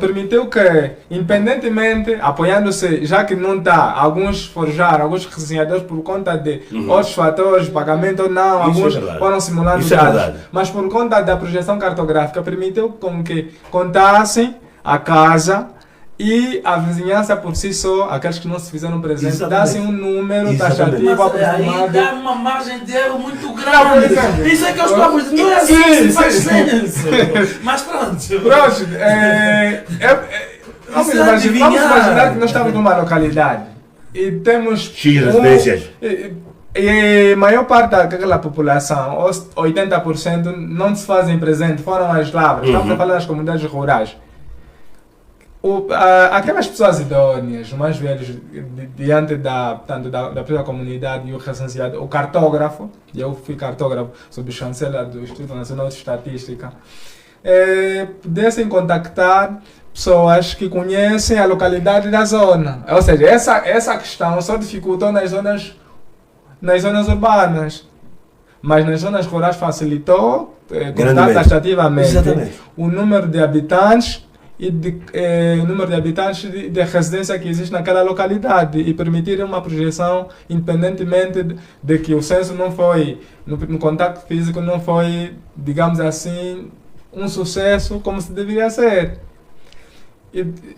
permitiu que, independentemente, apoiando-se, já que não está, alguns recenseadores por conta de outros fatores, pagamento ou não, Isso alguns é verdade. foram simulando Isso é dados, verdade. mas por conta da projeção cartográfica permitiu com que contassem a casa e a vizinhança por si só, aqueles que não se fizeram presentes, Exatamente. dá-se um número Exatamente. taxativo Mas aí aproximado. dá uma margem de erro muito Não, grande. por exemplo. Isso é que eu estava dizendo, não é assim que se faz senso. Mas pronto. Pronto, vamos Isso é imaginar adivinhar. que nós estamos numa localidade e temos X residências. e a maior parte daquela população, 80%, não se fazem presente, foram as lavras. Estamos a falar das comunidades rurais. Aquelas pessoas idôneas, os mais velhos, diante tanto da própria comunidade e o recenseado, o cartógrafo, e eu fui cartógrafo sob chancela do Instituto Nacional de Estatística, pudessem contactar pessoas que conhecem a localidade da zona. Ou seja, essa questão só dificultou nas zonas urbanas, mas nas zonas rurais facilitou taxativamente Exatamente. o número de habitantes e o número de habitantes de residência que existe naquela localidade e permitir uma projeção independentemente de que o censo não foi, no contato físico não foi, digamos assim, um sucesso como se deveria ser.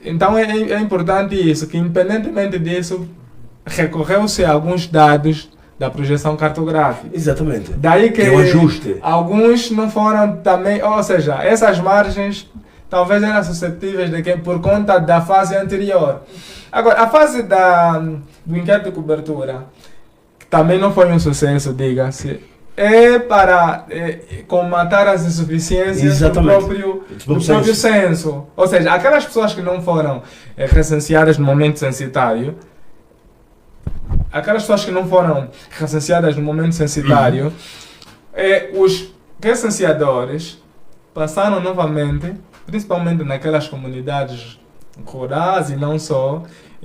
Então é importante isso, que independentemente disso, recorreu-se a alguns dados da projeção cartográfica. Exatamente. Daí que é um ajuste. alguns não foram também, ou seja, essas margens talvez eram suscetíveis de que por conta da fase anterior. Agora, a fase do inquérito de cobertura, que também não foi um sucesso, diga-se, é para comatar as insuficiências do próprio censo. Ou seja, aquelas pessoas que não foram recenseadas no momento censitário, os recenseadores passaram novamente, principalmente naquelas comunidades rurais e não só,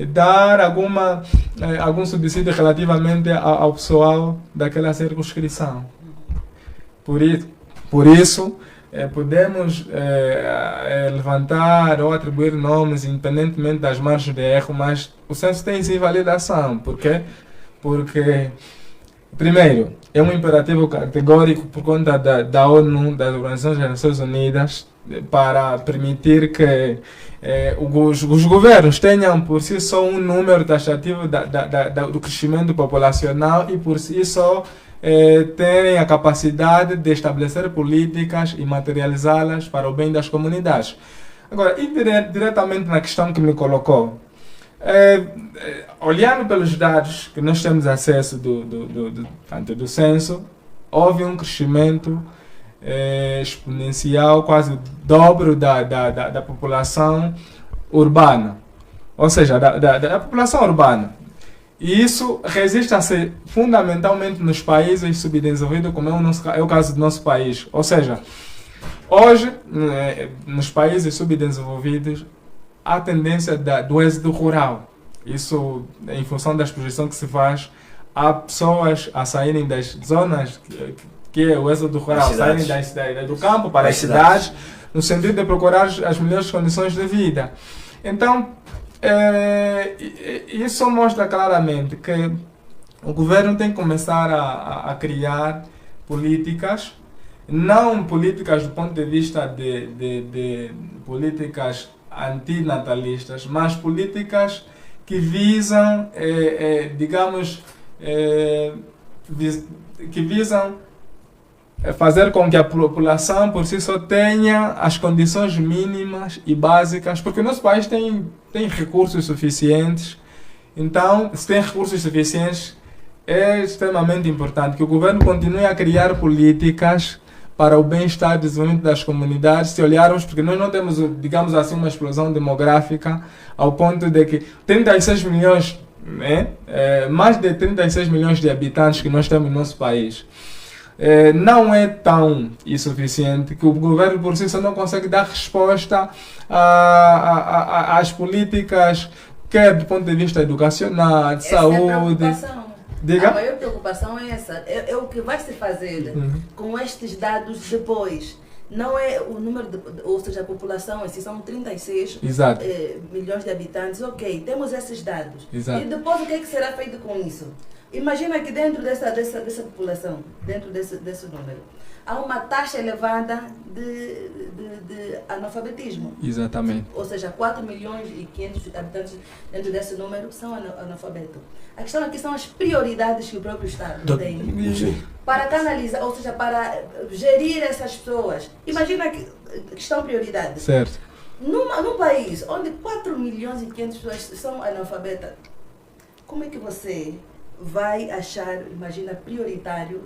dar algum subsídio relativamente ao pessoal daquela circunscrição. Por isso, podemos levantar ou atribuir nomes independentemente das margens de erro, mas o censo tem sim validação. Por quê? Porque, primeiro, é um imperativo categórico por conta da ONU, das Organizações das Nações Unidas, para permitir que os governos tenham por si só um número taxativo do crescimento populacional e por si só terem a capacidade de estabelecer políticas e materializá-las para o bem das comunidades. Agora, e diretamente na questão que me colocou, olhando pelos dados que nós temos acesso do censo, houve um crescimento exponencial, quase o dobro da população urbana, ou seja, da população urbana. E isso resiste-se fundamentalmente nos países subdesenvolvidos, como é o caso do nosso país. Ou seja, hoje, nos países subdesenvolvidos, há tendência do êxodo rural. Isso, em função das projeções que se faz, há pessoas a saírem das zonas que é o êxodo rural, saírem do campo para as cidades, no sentido de procurar as melhores condições de vida. Então, isso mostra claramente que o governo tem que começar a criar políticas, não políticas do ponto de vista de políticas antinatalistas, mas políticas que visam, fazer com que a população por si só tenha as condições mínimas e básicas, porque o nosso país tem recursos suficientes. Então, se tem recursos suficientes, é extremamente importante que o governo continue a criar políticas para o bem-estar e desenvolvimento das comunidades. Se olharmos, porque nós não temos, digamos assim, uma explosão demográfica ao ponto de que 36 milhões, mais de 36 milhões de habitantes que nós temos no nosso país, não é tão insuficiente que o governo por si só não consegue dar resposta às políticas, quer do ponto de vista educacional, de saúde. Diga? A maior preocupação é essa, é o que vai se fazer com estes dados depois. Não é o número, ou seja, a população, se são 36 milhões de habitantes, ok, temos esses dados. Exato. E depois o que será feito com isso? Imagina que dentro dessa população, dentro desse número, há uma taxa elevada de analfabetismo. Exatamente. Ou seja, 4 milhões e 500 habitantes dentro desse número são analfabetos. A questão aqui são as prioridades que o próprio Estado tem para canalizar, ou seja, para gerir essas pessoas. Imagina que estão prioridades. Certo. Num país onde 4 milhões e 500 pessoas são analfabetas, como é que você vai achar, imagina, prioritário,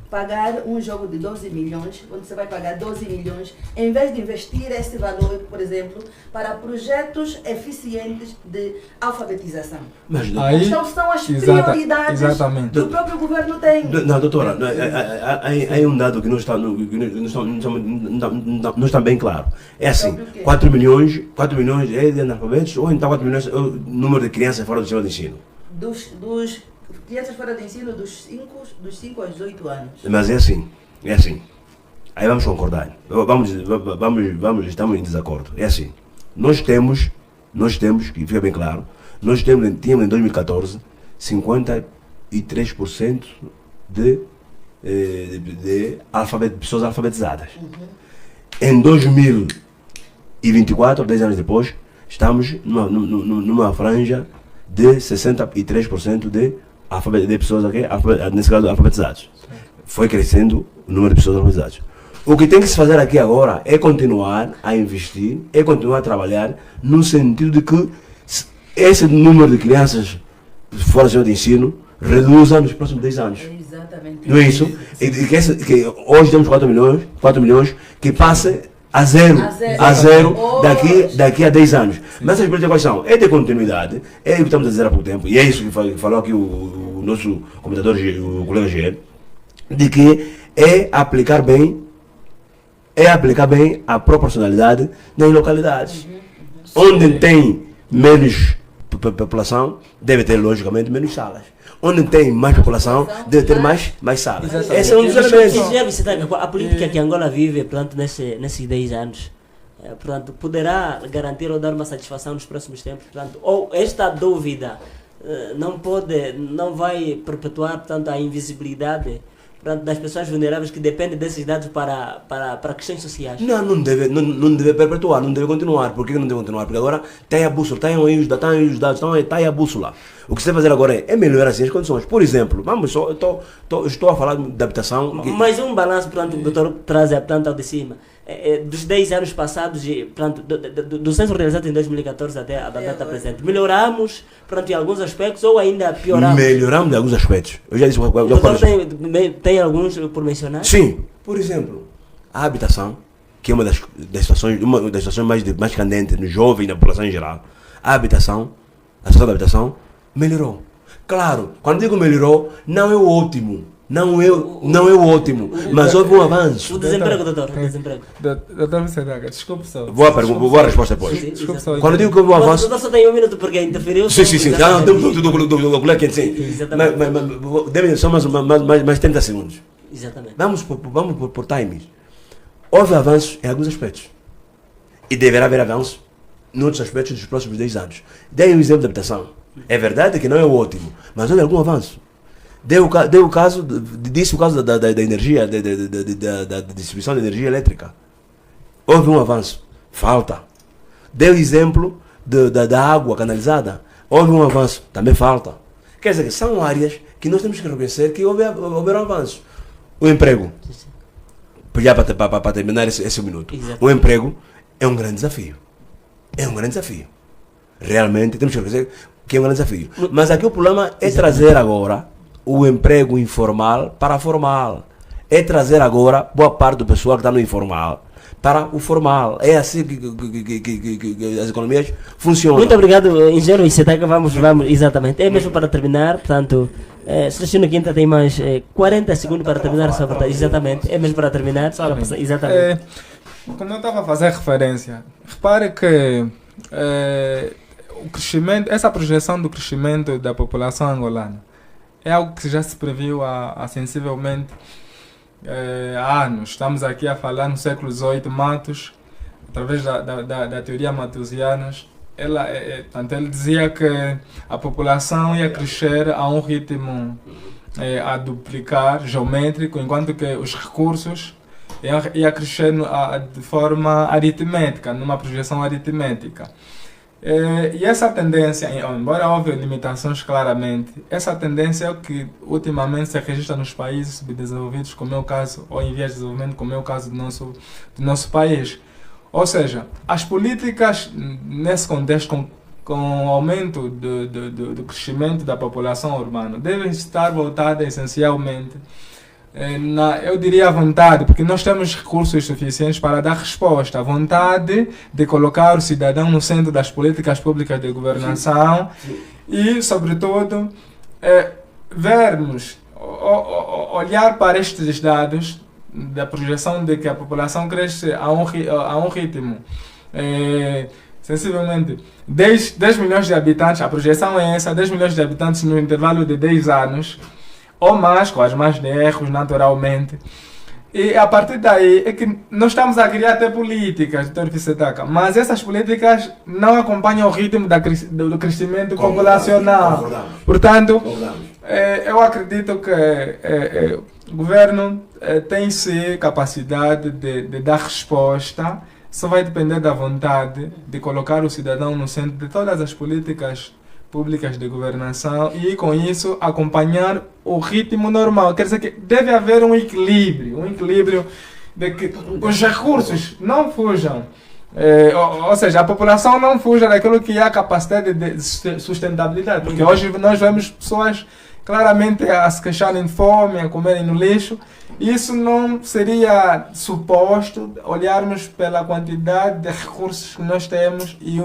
pagar um jogo de 12 milhões, onde você vai pagar 12 milhões, em vez de investir esse valor, por exemplo, para projetos eficientes de alfabetização? Mas, então são as prioridades que o próprio governo tem. não, doutora, há um dado que não está bem claro. É assim, 4 milhões é de analfabetos ou então 4 milhões é o número de crianças fora do sistema de ensino? Dos crianças fora de ensino dos 5 aos 18 anos. Mas é assim. Aí vamos concordar. Estamos em desacordo. É assim. Nós temos, que fica bem claro, tínhamos em 2014 53% de pessoas alfabetizadas. Em 2024, 10 anos depois, estamos numa franja de 63% de pessoas aqui, nesse caso, alfabetizadas. Foi crescendo o número de pessoas alfabetizadas. O que tem que se fazer aqui agora é continuar a investir, é continuar a trabalhar no sentido de que esse número de crianças fora do sistema de ensino reduza nos próximos 10 anos. Exatamente. Não é isso? Que hoje temos 4 milhões que passe a zero daqui a 10 anos. Mas essas políticas quais são? É de continuidade, é o que estamos a dizer há pouco tempo, e é isso que falou aqui o nosso comentador, o colega G, de que é aplicar bem a proporcionalidade nas localidades. Onde tem menos população, deve ter logicamente menos salas. Onde tem mais população, deve ter mais salas. Esse é um dos elementos. A política que Angola vive, portanto, nesses 10 anos, portanto, poderá garantir ou dar uma satisfação nos próximos tempos, portanto, ou esta dúvida não vai perpetuar, portanto, a invisibilidade, portanto, das pessoas vulneráveis que dependem desses dados para questões sociais. Não deve perpetuar, não deve continuar. Por que não deve continuar? Porque agora tem a bússola, tem os dados, está aí a bússola. O que você vai fazer agora é melhorar assim as condições. Por exemplo, estou a falar de habitação. Mais um balanço, portanto, o doutor traz, portanto, ao de cima. Dos 10 anos passados, portanto, do censo realizado em 2014 até a data presente, melhoramos, portanto, em alguns aspectos ou ainda pioramos? Melhoramos em alguns aspectos. Eu já disse o doutor tem alguns por mencionar? Sim. Por exemplo, a habitação, que é uma das situações mais candentes no jovem e na população em geral. A situação da habitação melhorou. Claro, quando digo melhorou, não é o ótimo. Não é o ótimo, mas houve um avanço. O desemprego, doutor. O desemprego. Doutor Vicentaga, desculpe só. Boa resposta depois. Desculpe só. Quando digo que houve um avanço. O doutor só tem um minuto porque interferiu. Sim. Do colega quente, sim. Mas deve só mais 30 segundos. Exatamente. Vamos por timings. Houve avanços em alguns aspectos. E deverá haver avanços em outros aspectos dos próximos 10 anos. Dei um exemplo de habitação. É verdade que não é o ótimo, mas houve algum avanço. Disse o caso da energia, da distribuição de energia elétrica. Houve um avanço. Falta. Deu exemplo da água canalizada. Houve um avanço. Também falta. Quer dizer, que são áreas que nós temos que reconhecer que houveram avanços. O emprego. Já para terminar esse minuto. Exato. O emprego é um grande desafio. Realmente temos que reconhecer que é um grande desafio. Mas aqui o problema é trazer agora o emprego informal para formal. É trazer agora boa parte do pessoal que está no informal para o formal. É assim que as economias funcionam. Muito obrigado, engenheiro Vicentaga. Vamos, exatamente. É mesmo para terminar, portanto, Celestino Quinta tem mais 40 segundos para terminar a sua vontade. Exatamente. É mesmo para terminar. Exatamente. Como eu estava a fazer referência, repare que o crescimento, essa projeção do crescimento da população angolana é algo que já se previu há sensivelmente anos. Estamos aqui a falar no século XVIII, Matos, através da teoria matusiana, portanto, ele dizia que a população ia crescer a um ritmo a duplicar, geométrico, enquanto que os recursos ia crescer de forma aritmética, numa projeção aritmética. E essa tendência, embora houve limitações claramente, essa tendência é o que ultimamente se registra nos países subdesenvolvidos, como é o caso, ou em vias de desenvolvimento, como é o caso do nosso país. Ou seja, as políticas nesse contexto, com o aumento do crescimento da população urbana, devem estar voltadas essencialmente eu diria a vontade, porque nós temos recursos suficientes para dar resposta, a vontade de colocar o cidadão no centro das políticas públicas de governação e, sobretudo, vermos, olhar para estes dados da projeção de que a população cresce a um ritmo sensivelmente 10 milhões de habitantes, a projeção é essa, 10 milhões de habitantes no intervalo de 10 anos, ou mais, com as margens de erros, naturalmente. E a partir daí é que nós estamos a criar até políticas, Dr. Vicetaca, mas essas políticas não acompanham o ritmo do crescimento populacional. Portanto, eu acredito que o governo tem sim capacidade de dar resposta, só vai depender da vontade de colocar o cidadão no centro de todas as políticas públicas de governação e, com isso, acompanhar o ritmo normal. Quer dizer que deve haver um equilíbrio de que os recursos não fujam, ou seja, a população não fuja daquilo que é a capacidade de sustentabilidade, porque hoje nós vemos pessoas claramente a se queixarem de fome, a comerem no lixo. Isso não seria suposto olharmos pela quantidade de recursos que nós temos e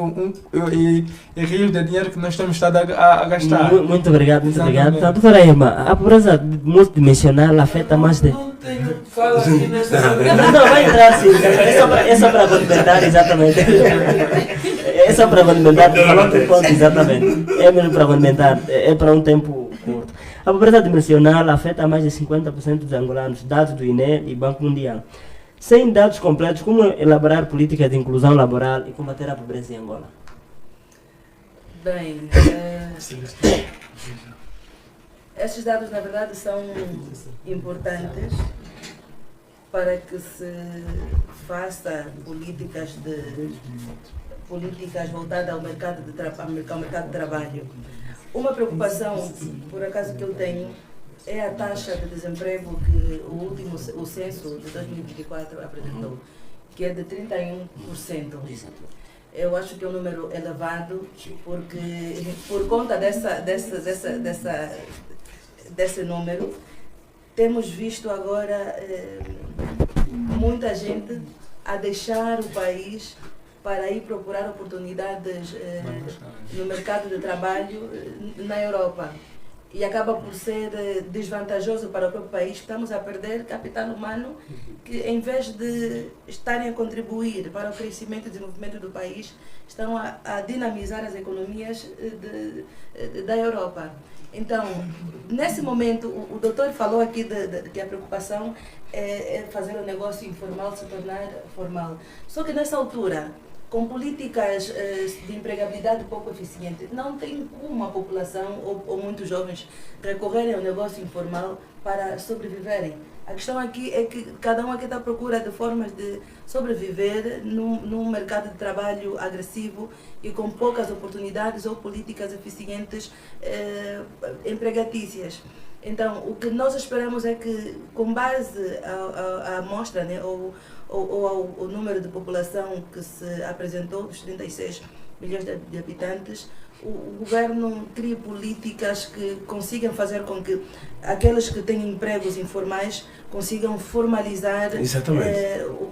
rios de dinheiro que nós temos estado a gastar. Muito obrigado, muito obrigado. Então, doutora Irma, a pobreza multidimensional afeta mais de... Fala assim nessa... Não, vai entrar sim. É só para complementar, exatamente. É só para complementar, falando um ponto, exatamente. É mesmo para complementar, é para um tempo curto. A pobreza dimensional afeta mais de 50% dos angolanos, dados do INE e Banco Mundial. Sem dados completos, como elaborar políticas de inclusão laboral e combater a pobreza em Angola? Bem, esses dados, na verdade, são importantes para que se faça políticas voltadas ao mercado de trabalho. Uma preocupação, por acaso, que eu tenho é a taxa de desemprego que o censo de 2024 apresentou, que é de 31%. Eu acho que é um número elevado, porque por conta desse número, temos visto agora muita gente a deixar o país para ir procurar oportunidades no mercado de trabalho na Europa. E acaba por ser desvantajoso para o próprio país. Estamos a perder capital humano que, em vez de estarem a contribuir para o crescimento e desenvolvimento do país, estão a dinamizar as economias da Europa. Então, nesse momento, o doutor falou aqui que a preocupação é fazer o negócio informal se tornar formal. Só que nessa altura, com políticas de empregabilidade pouco eficientes, não tem como a população ou muitos jovens recorrerem ao negócio informal para sobreviverem. A questão aqui é que cada um aqui está à procura de formas de sobreviver num mercado de trabalho agressivo e com poucas oportunidades ou políticas eficientes empregatícias. Então, o que nós esperamos é que, com base à amostra, né, ou ao número de população que se apresentou, dos 36 milhões de habitantes, o governo crie políticas que consigam fazer com que aqueles que têm empregos informais consigam formalizar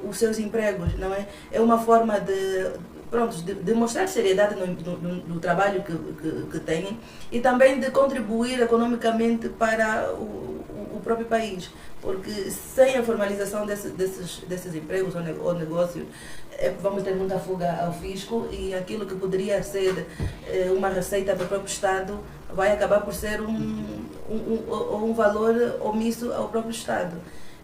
os seus empregos, não é? É uma forma de mostrar seriedade no trabalho que têm e também de contribuir economicamente para o próprio país. Porque sem a formalização desses empregos ou negócios, vamos ter muita fuga ao fisco e aquilo que poderia ser uma receita para o próprio Estado vai acabar por ser um valor omisso ao próprio Estado.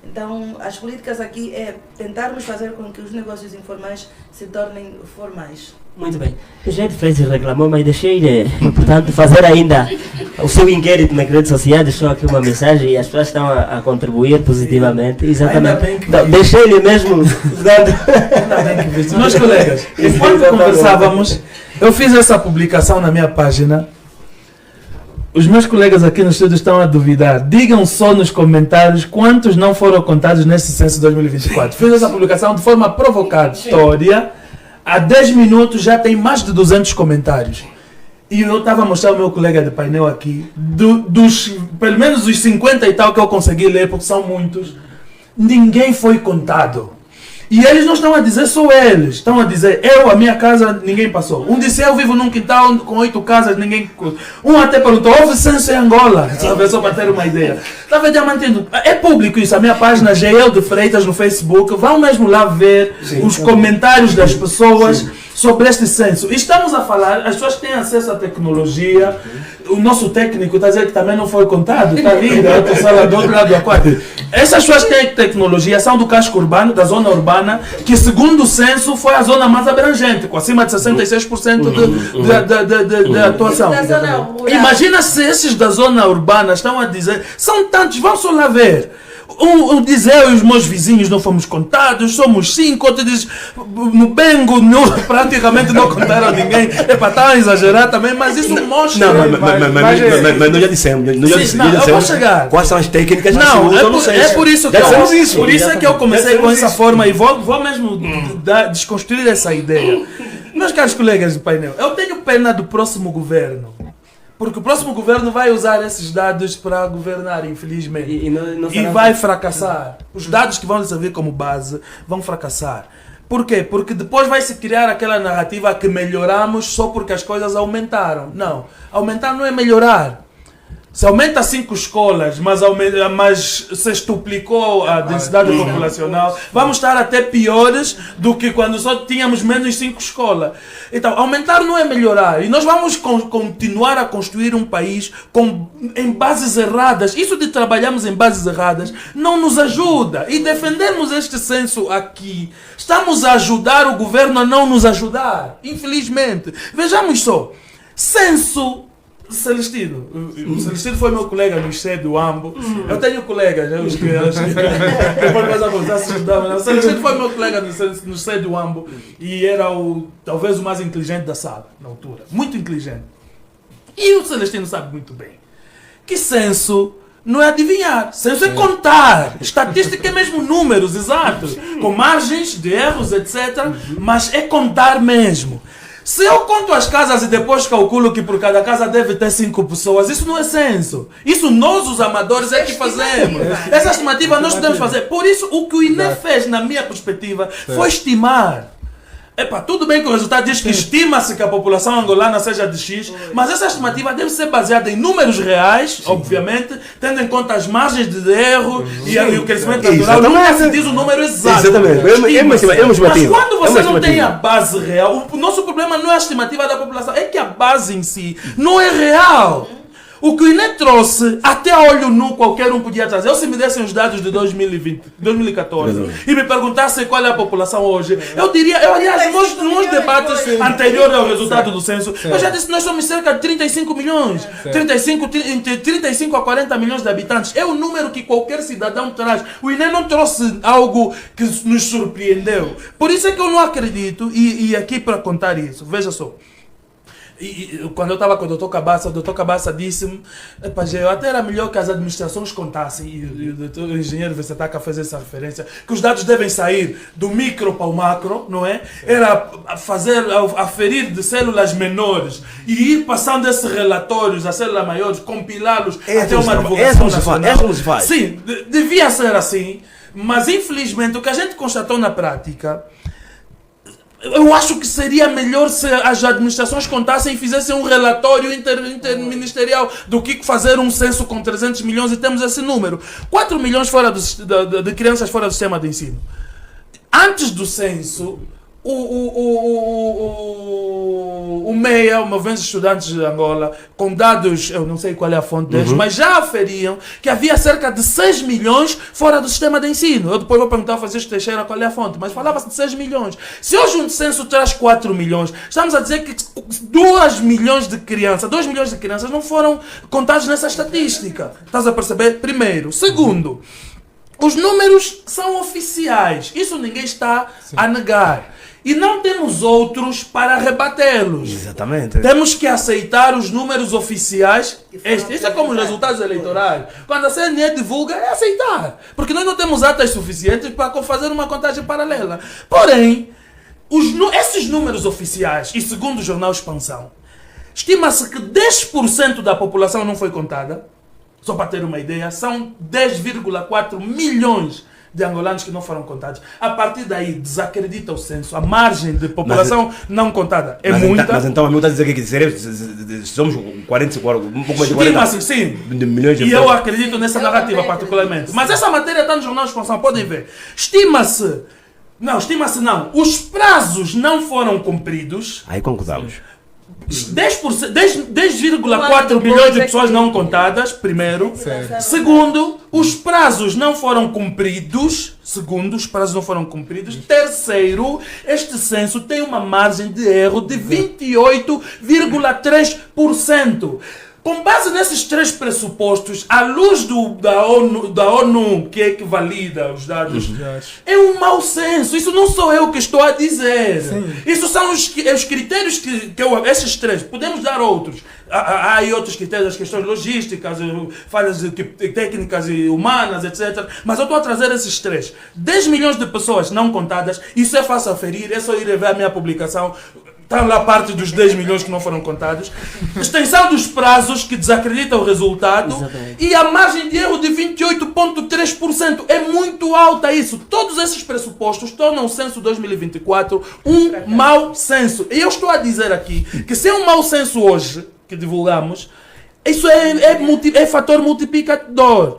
Então, as políticas aqui é tentarmos fazer com que os negócios informais se tornem formais. Muito bem. O gente Freitas reclamou, mas deixei, portanto, fazer ainda o seu inquérito nas redes sociais. Deixou aqui uma mensagem e as pessoas estão a contribuir positivamente. Exatamente. Deixei-lhe mesmo dando. Meus colegas, enquanto conversávamos, eu fiz essa publicação na minha página. Os meus colegas aqui no estúdio estão a duvidar. Digam só nos comentários quantos não foram contados nesse censo 2024. Fiz essa publicação de forma provocatória. Há 10 minutos já tem mais de 200 comentários. E eu estava a mostrar ao meu colega de painel aqui, pelo menos os 50 e tal que eu consegui ler, porque são muitos, ninguém foi contado. E eles não estão a dizer só eles, estão a dizer a minha casa, ninguém passou. Um disse eu vivo num quintal com 8 casas, ninguém. Um até perguntou, houve censo em Angola, sabe, só para ter uma ideia. Estava diamantando. É público isso, a minha página GL de Freitas no Facebook, vão mesmo lá ver os comentários das pessoas sobre este censo. E estamos a falar, as pessoas têm acesso à tecnologia, o nosso técnico está a dizer que também não foi contado, está ali, da outra sala do outro lado do aquário. Essas pessoas têm tecnologia, são do casco urbano, da zona urbana, que segundo o censo foi a zona mais abrangente, com acima de 66% de atuação. Imagina se esses da zona urbana estão a dizer, são tantos, vão só lá ver. Um diz eu e os meus vizinhos não fomos contados, somos 5, outro diz no Bengo praticamente não contaram ninguém. Epa, está a exagerar também, mas isso mostra. Mas nós já dissemos. Eu vou chegar. Quais são as técnicas que não, é por isso que eu comecei com essa forma e vou mesmo desconstruir essa ideia. Meus caros colegas do painel, eu tenho pena do próximo governo. Porque o próximo governo vai usar esses dados para governar, infelizmente. E vai fracassar. Os dados que vão servir como base vão fracassar. Por quê? Porque depois vai se criar aquela narrativa que melhoramos só porque as coisas aumentaram. Não. Aumentar não é melhorar. Se aumenta 5 escolas, mas se estuplicou a densidade populacional, vamos estar até piores do que quando só tínhamos menos 5 escolas. Então, aumentar não é melhorar. E nós vamos continuar a construir um país em bases erradas. Isso de trabalharmos em bases erradas não nos ajuda. E defendermos este censo aqui, estamos a ajudar o governo a não nos ajudar. Infelizmente. Vejamos só. Censo... Celestino. O Celestino foi meu colega no ICE do Ambo. Eu tenho colegas, né? Depois mais a voltar se ajudar. O Celestino foi meu colega no ICE do Ambo e era talvez o mais inteligente da sala, na altura. Muito inteligente. E o Celestino sabe muito bem que censo não é adivinhar. Censo é contar. Estatística é mesmo números exatos, com margens de erros, etc. Mas é contar mesmo. Se eu conto as casas e depois calculo que por cada casa deve ter 5 pessoas, isso não é censo. Isso nós, os amadores, é que fazemos. Essa estimativa nós podemos fazer. Por isso, o que o INE fez, na minha perspectiva, foi estimar. Epa, tudo bem que o resultado diz que estima-se que a população angolana seja de X, mas essa estimativa deve ser baseada em números reais, obviamente, tendo em conta as margens de erro e o crescimento natural. Nunca se diz o número exato. Exatamente. Mas quando você não tem a base real, o nosso problema não é a estimativa da população, é que a base em si não é real. O que o INE trouxe, até a olho nu, qualquer um podia trazer. Eu, se me dessem os dados de 2014 e me perguntassem qual é a população hoje, eu diria, aliás, nos debates anteriores ao resultado do censo, eu já disse que nós somos cerca de 35 milhões. Entre 35 a 40 milhões de habitantes. É o número que qualquer cidadão traz. O INE não trouxe algo que nos surpreendeu. Por isso é que eu não acredito, e aqui para contar isso, veja só. E quando eu estava com o Dr. Cabaça disse-me, até era melhor que as administrações contassem, e o engenheiro Vessetaca fez essa referência, que os dados devem sair do micro para o macro, não é? Era aferir de células menores e ir passando esses relatórios a células maiores, compilá-los até uma divulgação nacional. Sim, devia ser assim, mas infelizmente o que a gente constatou na prática, eu acho que seria melhor se as administrações contassem e fizessem um relatório interministerial do que fazer um censo com 300 milhões e temos esse número. 4 milhões de crianças fora do sistema de ensino. Antes do censo, o MEIA, o Movimento de Estudantes de Angola, com dados, eu não sei qual é a fonte deles, mas já aferiam que havia cerca de 6 milhões fora do sistema de ensino. Eu depois vou perguntar ao Francisco Teixeira qual é a fonte, mas falava-se de 6 milhões. Se hoje um censo traz 4 milhões, estamos a dizer que 2 milhões de crianças não foram contados nessa estatística. Estás a perceber? Primeiro. Segundo, os números são oficiais. Isso ninguém está a negar. E não temos outros para rebatê-los. Exatamente. Temos que aceitar os números oficiais. Isso é como os resultados eleitorais. Quando a CNE divulga, é aceitar. Porque nós não temos atas suficientes para fazer uma contagem paralela. Porém, esses números oficiais, e segundo o jornal Expansão, estima-se que 10% da população não foi contada. Só para ter uma ideia, são 10,4 milhões de angolanos que não foram contados. A partir daí, desacredita o censo. A margem de população não contada é muita. Mas então a meu está a dizer que somos 44, um pouco mais de 40 sim. milhões de E eu acredito nessa narrativa particularmente. Mas essa matéria está no Jornal Expansão, podem ver. Estima-se não. Os prazos não foram cumpridos. Aí concordamos. 10,4 milhões de pessoas não contadas, primeiro. Segundo, os prazos não foram cumpridos. Terceiro, este censo tem uma margem de erro de 28,3%. Com base nesses três pressupostos, à luz da ONU, que é que valida os dados, é um mau senso. Isso não sou eu que estou a dizer. Sim. Isso são os critérios esses três. Podemos dar outros. Há aí outros critérios, as questões logísticas, falhas técnicas e humanas, etc. Mas eu estou a trazer esses três. 10 milhões de pessoas não contadas, isso é fácil aferir, é só ir ver a minha publicação. Está lá parte dos 10 milhões que não foram contados. Extensão dos prazos que desacredita o resultado. Exatamente. E a margem de erro de 28,3%. É muito alta isso. Todos esses pressupostos tornam o censo 2024 um mau censo. E eu estou a dizer aqui que se é um mau censo hoje, que divulgamos, isso é fator multiplicador.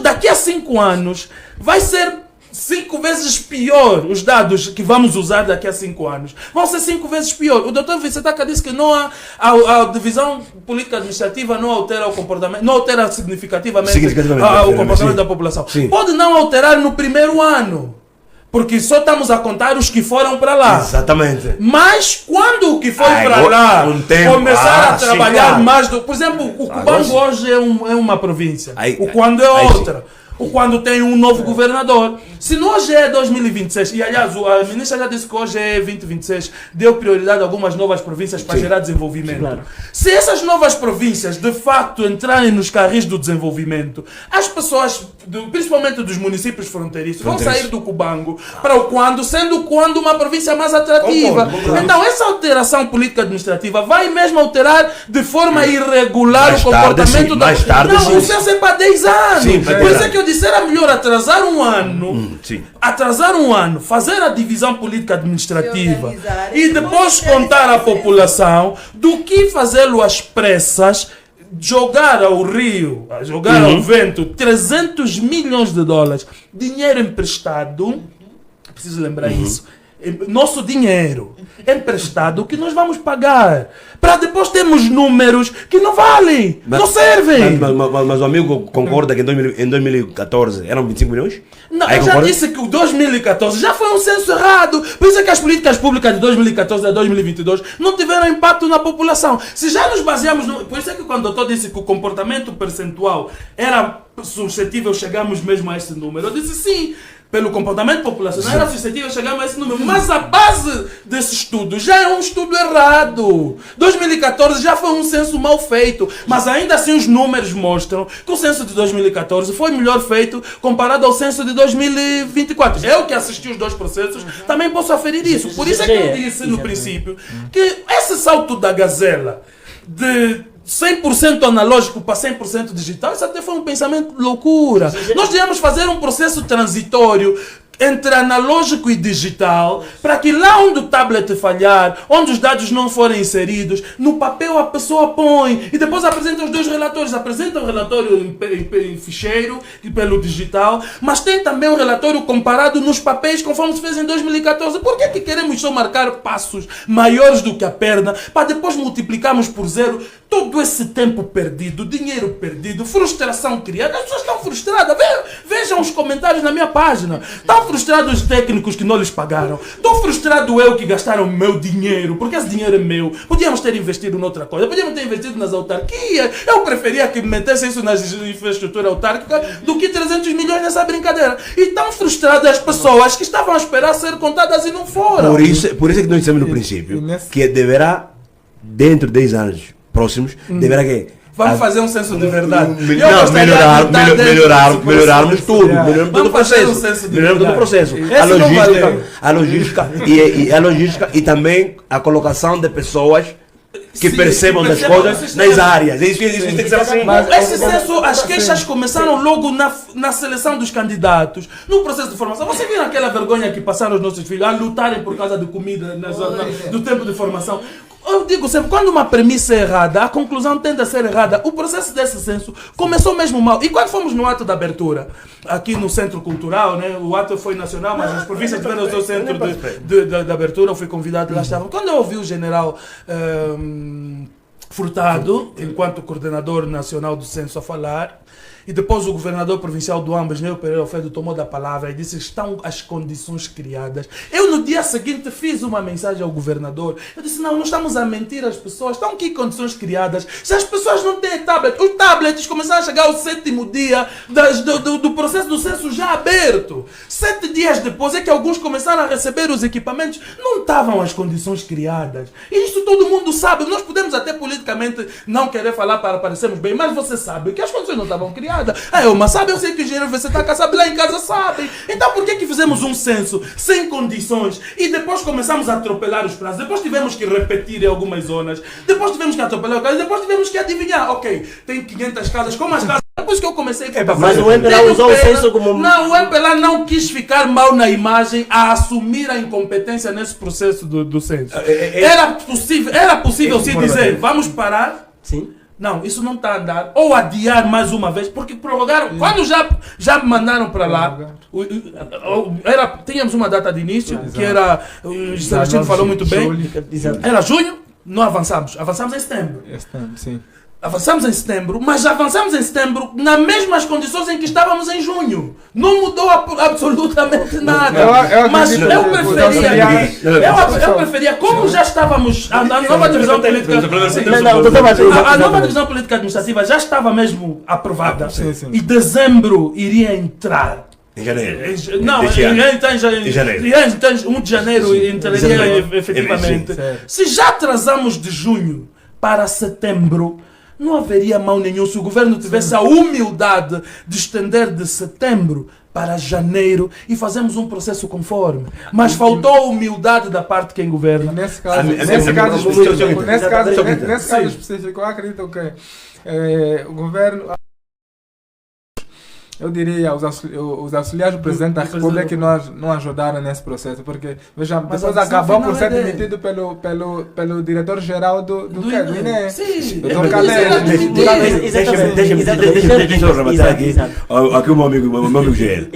Daqui a 5 anos vai ser 5 vezes pior. Os dados que vamos usar daqui a 5 anos vão ser 5 vezes pior. O Dr. Vicetaca disse que não a divisão política administrativa não altera o comportamento, não altera significativamente o comportamento da população. Sim. Pode não alterar no primeiro ano, porque só estamos a contar os que foram para lá. Exatamente. Mas quando o que foi para lá começar a trabalhar mais... Por exemplo, o Cubango hoje é uma província. O Quando é outra. O Quando tem um novo governador. Se não hoje é 2026, e aliás a ministra já disse que hoje é 2026, deu prioridade a algumas novas províncias para gerar desenvolvimento. Claro. Se essas novas províncias de facto entrarem nos carris do desenvolvimento, as pessoas, principalmente dos municípios fronteiriços, vão sair do Cubango para o Quando, sendo o Quando uma província mais atrativa. Então essa alteração política administrativa vai mesmo alterar de forma irregular mais o comportamento mais tarde, não, o censo é para 10 anos. Sim, por isso é que eu disse, era melhor atrasar um ano. Fazer a divisão política administrativa e depois contar à população do que fazê-lo às pressas, jogar ao rio, jogar ao vento 300 milhões de dólares, dinheiro emprestado, preciso lembrar isso, nosso dinheiro emprestado que nós vamos pagar para depois termos números que não valem, não servem. Mas o amigo concorda que em 2014 eram 25 milhões? Não, eu já disse que o 2014 já foi um censo errado. Por isso é que as políticas públicas de 2014 a 2022 não tiveram impacto na população. Se já nos baseamos por isso é que quando o doutor disse que o comportamento percentual era suscetível, chegamos mesmo a esse número. Eu disse sim. Pelo comportamento populacional era suscetível chegar a esse número. Mas a base desse estudo já é um estudo errado. 2014 já foi um censo mal feito. Mas ainda assim os números mostram que o censo de 2014 foi melhor feito comparado ao censo de 2024. Eu que assisti os dois processos também posso aferir isso. Por isso é que eu disse no princípio que esse salto da gazela de 100% analógico para 100% digital, isso até foi um pensamento de loucura. Nós devemos fazer um processo transitório entre analógico e digital, para que lá onde o tablet falhar, onde os dados não forem inseridos, no papel a pessoa põe e depois apresenta os dois relatores. Apresenta o relatório em ficheiro e pelo digital, mas tem também um relatório comparado nos papéis conforme se fez em 2014. Por que queremos só marcar passos maiores do que a perna para depois multiplicarmos por zero todo esse tempo perdido, dinheiro perdido, frustração criada? As pessoas estão frustradas. Vejam os comentários na minha página. Estão frustrados os técnicos que não lhes pagaram. Estou frustrado eu que gastaram meu dinheiro, porque esse dinheiro é meu. Podíamos ter investido noutra coisa. Podíamos ter investido nas autarquias. Eu preferia que metessem isso nas infraestrutura autárquica do que 300 milhões nessa brincadeira. E estão frustradas as pessoas que estavam a esperar ser contadas e não foram. Por isso é que nós dissemos no princípio que deverá, dentro de 10 anos próximos, deverá que vamos fazer um censo de verdade. Melhorarmos tudo. Melhorarmos todo o processo. Melhorarmos todo o processo. A logística e também a colocação de pessoas que percebam das coisas nas áreas. Isso tem que ser assim. Mas esse censo, as queixas começaram logo na seleção dos candidatos, no processo de formação. Você viu aquela vergonha que passaram os nossos filhos a lutarem por causa de comida do tempo de formação? Eu digo sempre, quando uma premissa é errada, a conclusão tende a ser errada. O processo desse censo começou mesmo mal. E quando fomos no ato de abertura, aqui no Centro Cultural, né, o ato foi nacional, mas as províncias tiveram o seu centro de abertura, eu fui convidado, lá estavam. Quando eu ouvi o general Furtado, enquanto coordenador nacional do censo, a falar, e depois o governador provincial do Ambas, Neu Pereira Alfredo, tomou da palavra e disse: estão as condições criadas. Eu no dia seguinte fiz uma mensagem ao governador. Eu disse: não estamos a mentir às pessoas. Estão que condições criadas? Se as pessoas não têm tablet, os tablets começaram a chegar ao 7º dia do processo do censo já aberto. 7 dias depois é que alguns começaram a receber os equipamentos. Não estavam as condições criadas. E isso todo mundo sabe. Nós podemos até politicamente não querer falar para parecermos bem, mas você sabe que as condições não estavam criadas. Mas sabe, eu sei que o engenheiro você está cá, sabe, lá em casa sabe. Então por que fizemos um censo sem condições e depois começamos a atropelar os prazos? Depois tivemos que repetir em algumas zonas, depois tivemos que atropelar o caso, depois tivemos que adivinhar. Ok, tem 500 casas, como as casas? Depois que eu comecei a mas o MPLA usou o censo como... Não, o MPLA não quis ficar mal na imagem a assumir a incompetência nesse processo do censo. Era possível se dizer, vamos parar? Sim. Não, isso não está a andar. Ou adiar mais uma vez, porque prorrogaram. Quando já mandaram para lá, tínhamos uma data de início, que era, o Celestino falou muito bem, era junho, não avançamos. Avançamos em setembro. Sim. Avançamos em setembro, mas avançamos em setembro nas mesmas condições em que estávamos em junho. Não mudou absolutamente nada. Mas eu preferia, como já estávamos, a nova divisão política, a nova divisão política administrativa já estava mesmo aprovada. E dezembro iria entrar. Em janeiro. Não, em janeiro. 1 de janeiro entraria efetivamente. Se já atrasamos de junho para setembro, não haveria mal nenhum se o governo tivesse a humildade de estender de setembro para janeiro e fazemos um processo conforme. Mas faltou a humildade da parte de quem governa. Nesse caso específico, eu acredito que o governo... Eu diria, os auxiliares do Presidente da República que não ajudaram nesse processo, porque, veja, depois acabou por ser demitido pelo diretor-geral do INE. Sim. Doutor Calero. Deixa eu rematar aqui. Aqui o meu amigo GL.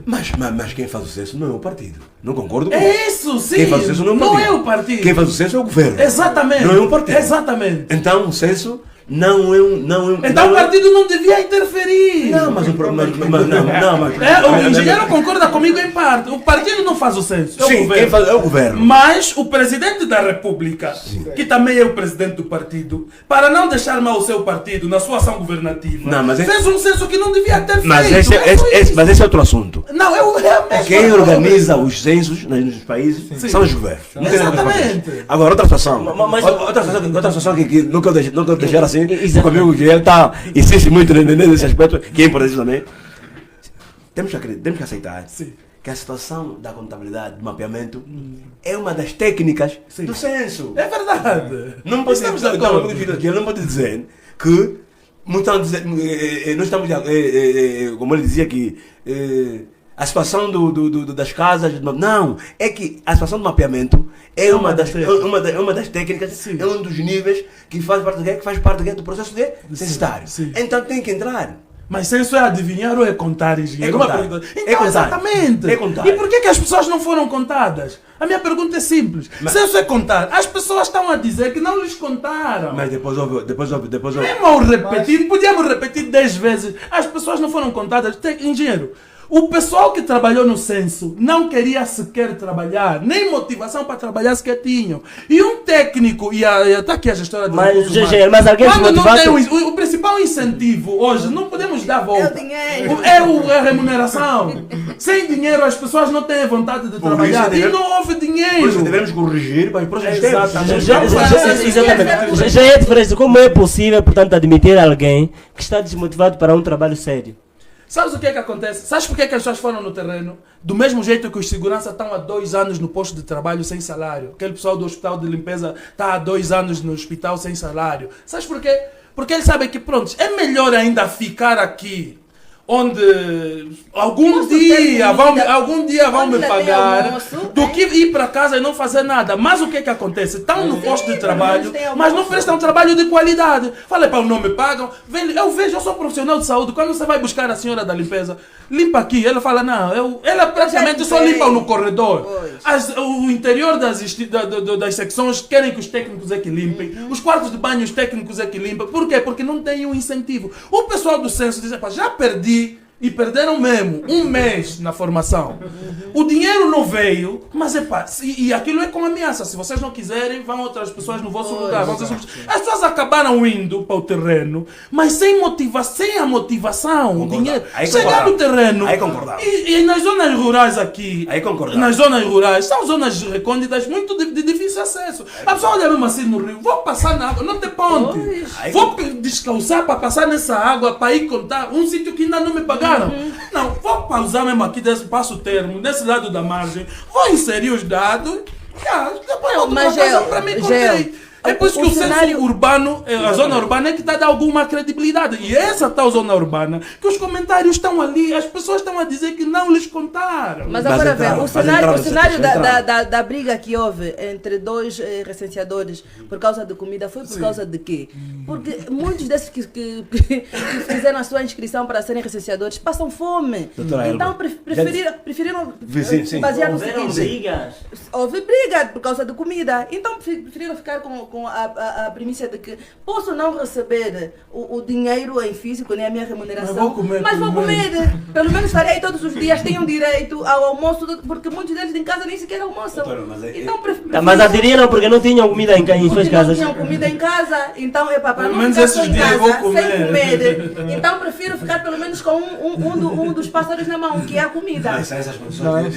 Mas quem faz o censo não é o partido. Não concordo com É isso, sim. Quem faz o censo não é o partido. Quem faz o censo é o governo. Exatamente. Não é um partido. Exatamente. Então o censo não é um... Então o partido não devia interferir. Não, mas o problema... O engenheiro concorda comigo em parte. O partido não faz o censo. Sim, quem faz é o governo. Mas o presidente da República, que também é o presidente do partido, para não deixar mal o seu partido na sua ação governativa, fez um censo que não devia ter feito. Mas esse é outro assunto. Não, quem organiza os censos nos países são os governos. Exatamente. Agora, outra situação. Outra situação que nunca eu deixar assim, comigo que ele insiste muito nesse aspecto, que é importante também. Temos que aceitar que a situação da contabilidade, do mapeamento, é uma das técnicas do censo. É verdade. Não pode dizer que nós estamos, como ele dizia, que A situação das casas. Não, é que a situação do mapeamento é uma das técnicas, Sim. é um dos níveis que faz parte do processo de censitário. Sim. Então tem que entrar. Mas censo é adivinhar ou é contar, engenheiro? É contar. Uma pergunta. É Então, contar. exatamente. É contar. E por que as pessoas não foram contadas? A minha pergunta é simples. Censo é contar. As pessoas estão a dizer que não lhes contaram. Mas depois houve. Mesmo ao repetir, podíamos repetir 10 vezes. As pessoas não foram contadas. Engenheiro, o pessoal que trabalhou no censo não queria sequer trabalhar, nem motivação para trabalhar sequer tinham. E um técnico, está aqui a gestora de recursos humanos, engenheiro, mas alguém quando não desmotivado- tem o principal incentivo hoje, não podemos dar volta. É o dinheiro. É a remuneração. Sem dinheiro as pessoas não têm vontade de trabalhar. E não houve Por isso dinheiro. devemos corrigir para os próximos tempos. Exatamente. Exatamente. Já é diferente. Como é possível, portanto, admitir alguém que está desmotivado para um trabalho sério? Sabes o que é que acontece? Sabes por que é que as pessoas foram no terreno? Do mesmo jeito que os seguranças estão há 2 anos no posto de trabalho sem salário. Aquele pessoal do hospital de limpeza está há 2 anos no hospital sem salário. Sabes por quê? Porque eles sabem que, pronto, é melhor ainda ficar aqui, onde algum dia vão me Onde pagar, tem almoço, do que ir para casa e não fazer nada. Mas o que é que acontece? Estão no posto de trabalho, tem almoço. mas não prestam trabalho de qualidade. Falei para não me pagam. Eu sou profissional de saúde. Quando você vai buscar a senhora da limpeza, limpa aqui. Ela fala, não, ela praticamente só limpa no corredor. O interior das secções querem que os técnicos é que limpem. Os quartos de banho, os técnicos é que limpam. Por quê? Porque não tem um incentivo. O pessoal do censo diz, já perdi. E perderam mesmo 1 mês na formação. O dinheiro não veio, mas e aquilo é com ameaça. Se vocês não quiserem, vão outras pessoas no vosso lugar. As pessoas acabaram indo para o terreno, mas sem a motivação, o dinheiro. Aí Chegar no terreno. Aí concordava. E nas zonas rurais aqui, Aí concordava. nas zonas rurais, são zonas recônditas muito de difícil acesso. A pessoa olha mesmo assim no rio, vou passar na água, não tem ponte. Vou descalçar para passar nessa água, para ir contar um sítio que ainda não me pagaram. Não, vou pausar mesmo aqui, passo o termo, nesse lado da margem, vou inserir os dados, depois volto para casa para mim cortei. É por isso que o censo urbano, a zona urbana é que está a dar alguma credibilidade. E essa tal zona urbana, que os comentários estão ali, as pessoas estão a dizer que não lhes contaram. Mas agora entraram, vê, o mas cenário entraram. da briga que houve entre 2 recenseadores por causa de comida foi por causa de quê? Porque muitos desses que fizeram a sua inscrição para serem recenseadores passam fome. Doutora Então Elba, preferiram sim. basear no Houveram seguinte. brigas. Houve briga por causa de comida. Então preferiram ficar com a premissa de que posso não receber o dinheiro em físico, nem a minha remuneração, Mas vou comer, Pelo menos estarei aí todos os dias, tenho direito ao almoço, porque muitos deles em casa nem sequer almoçam. Doutora, mas é- Então Mas aderiram porque não tinham comida em suas casas. Não tinham comida em casa, então para Pelo não menos ficar só esses em dias eu casa, vou sem comer. comer. Então prefiro ficar pelo menos com um dos pássaros na mão, que é a comida. Mas essas condições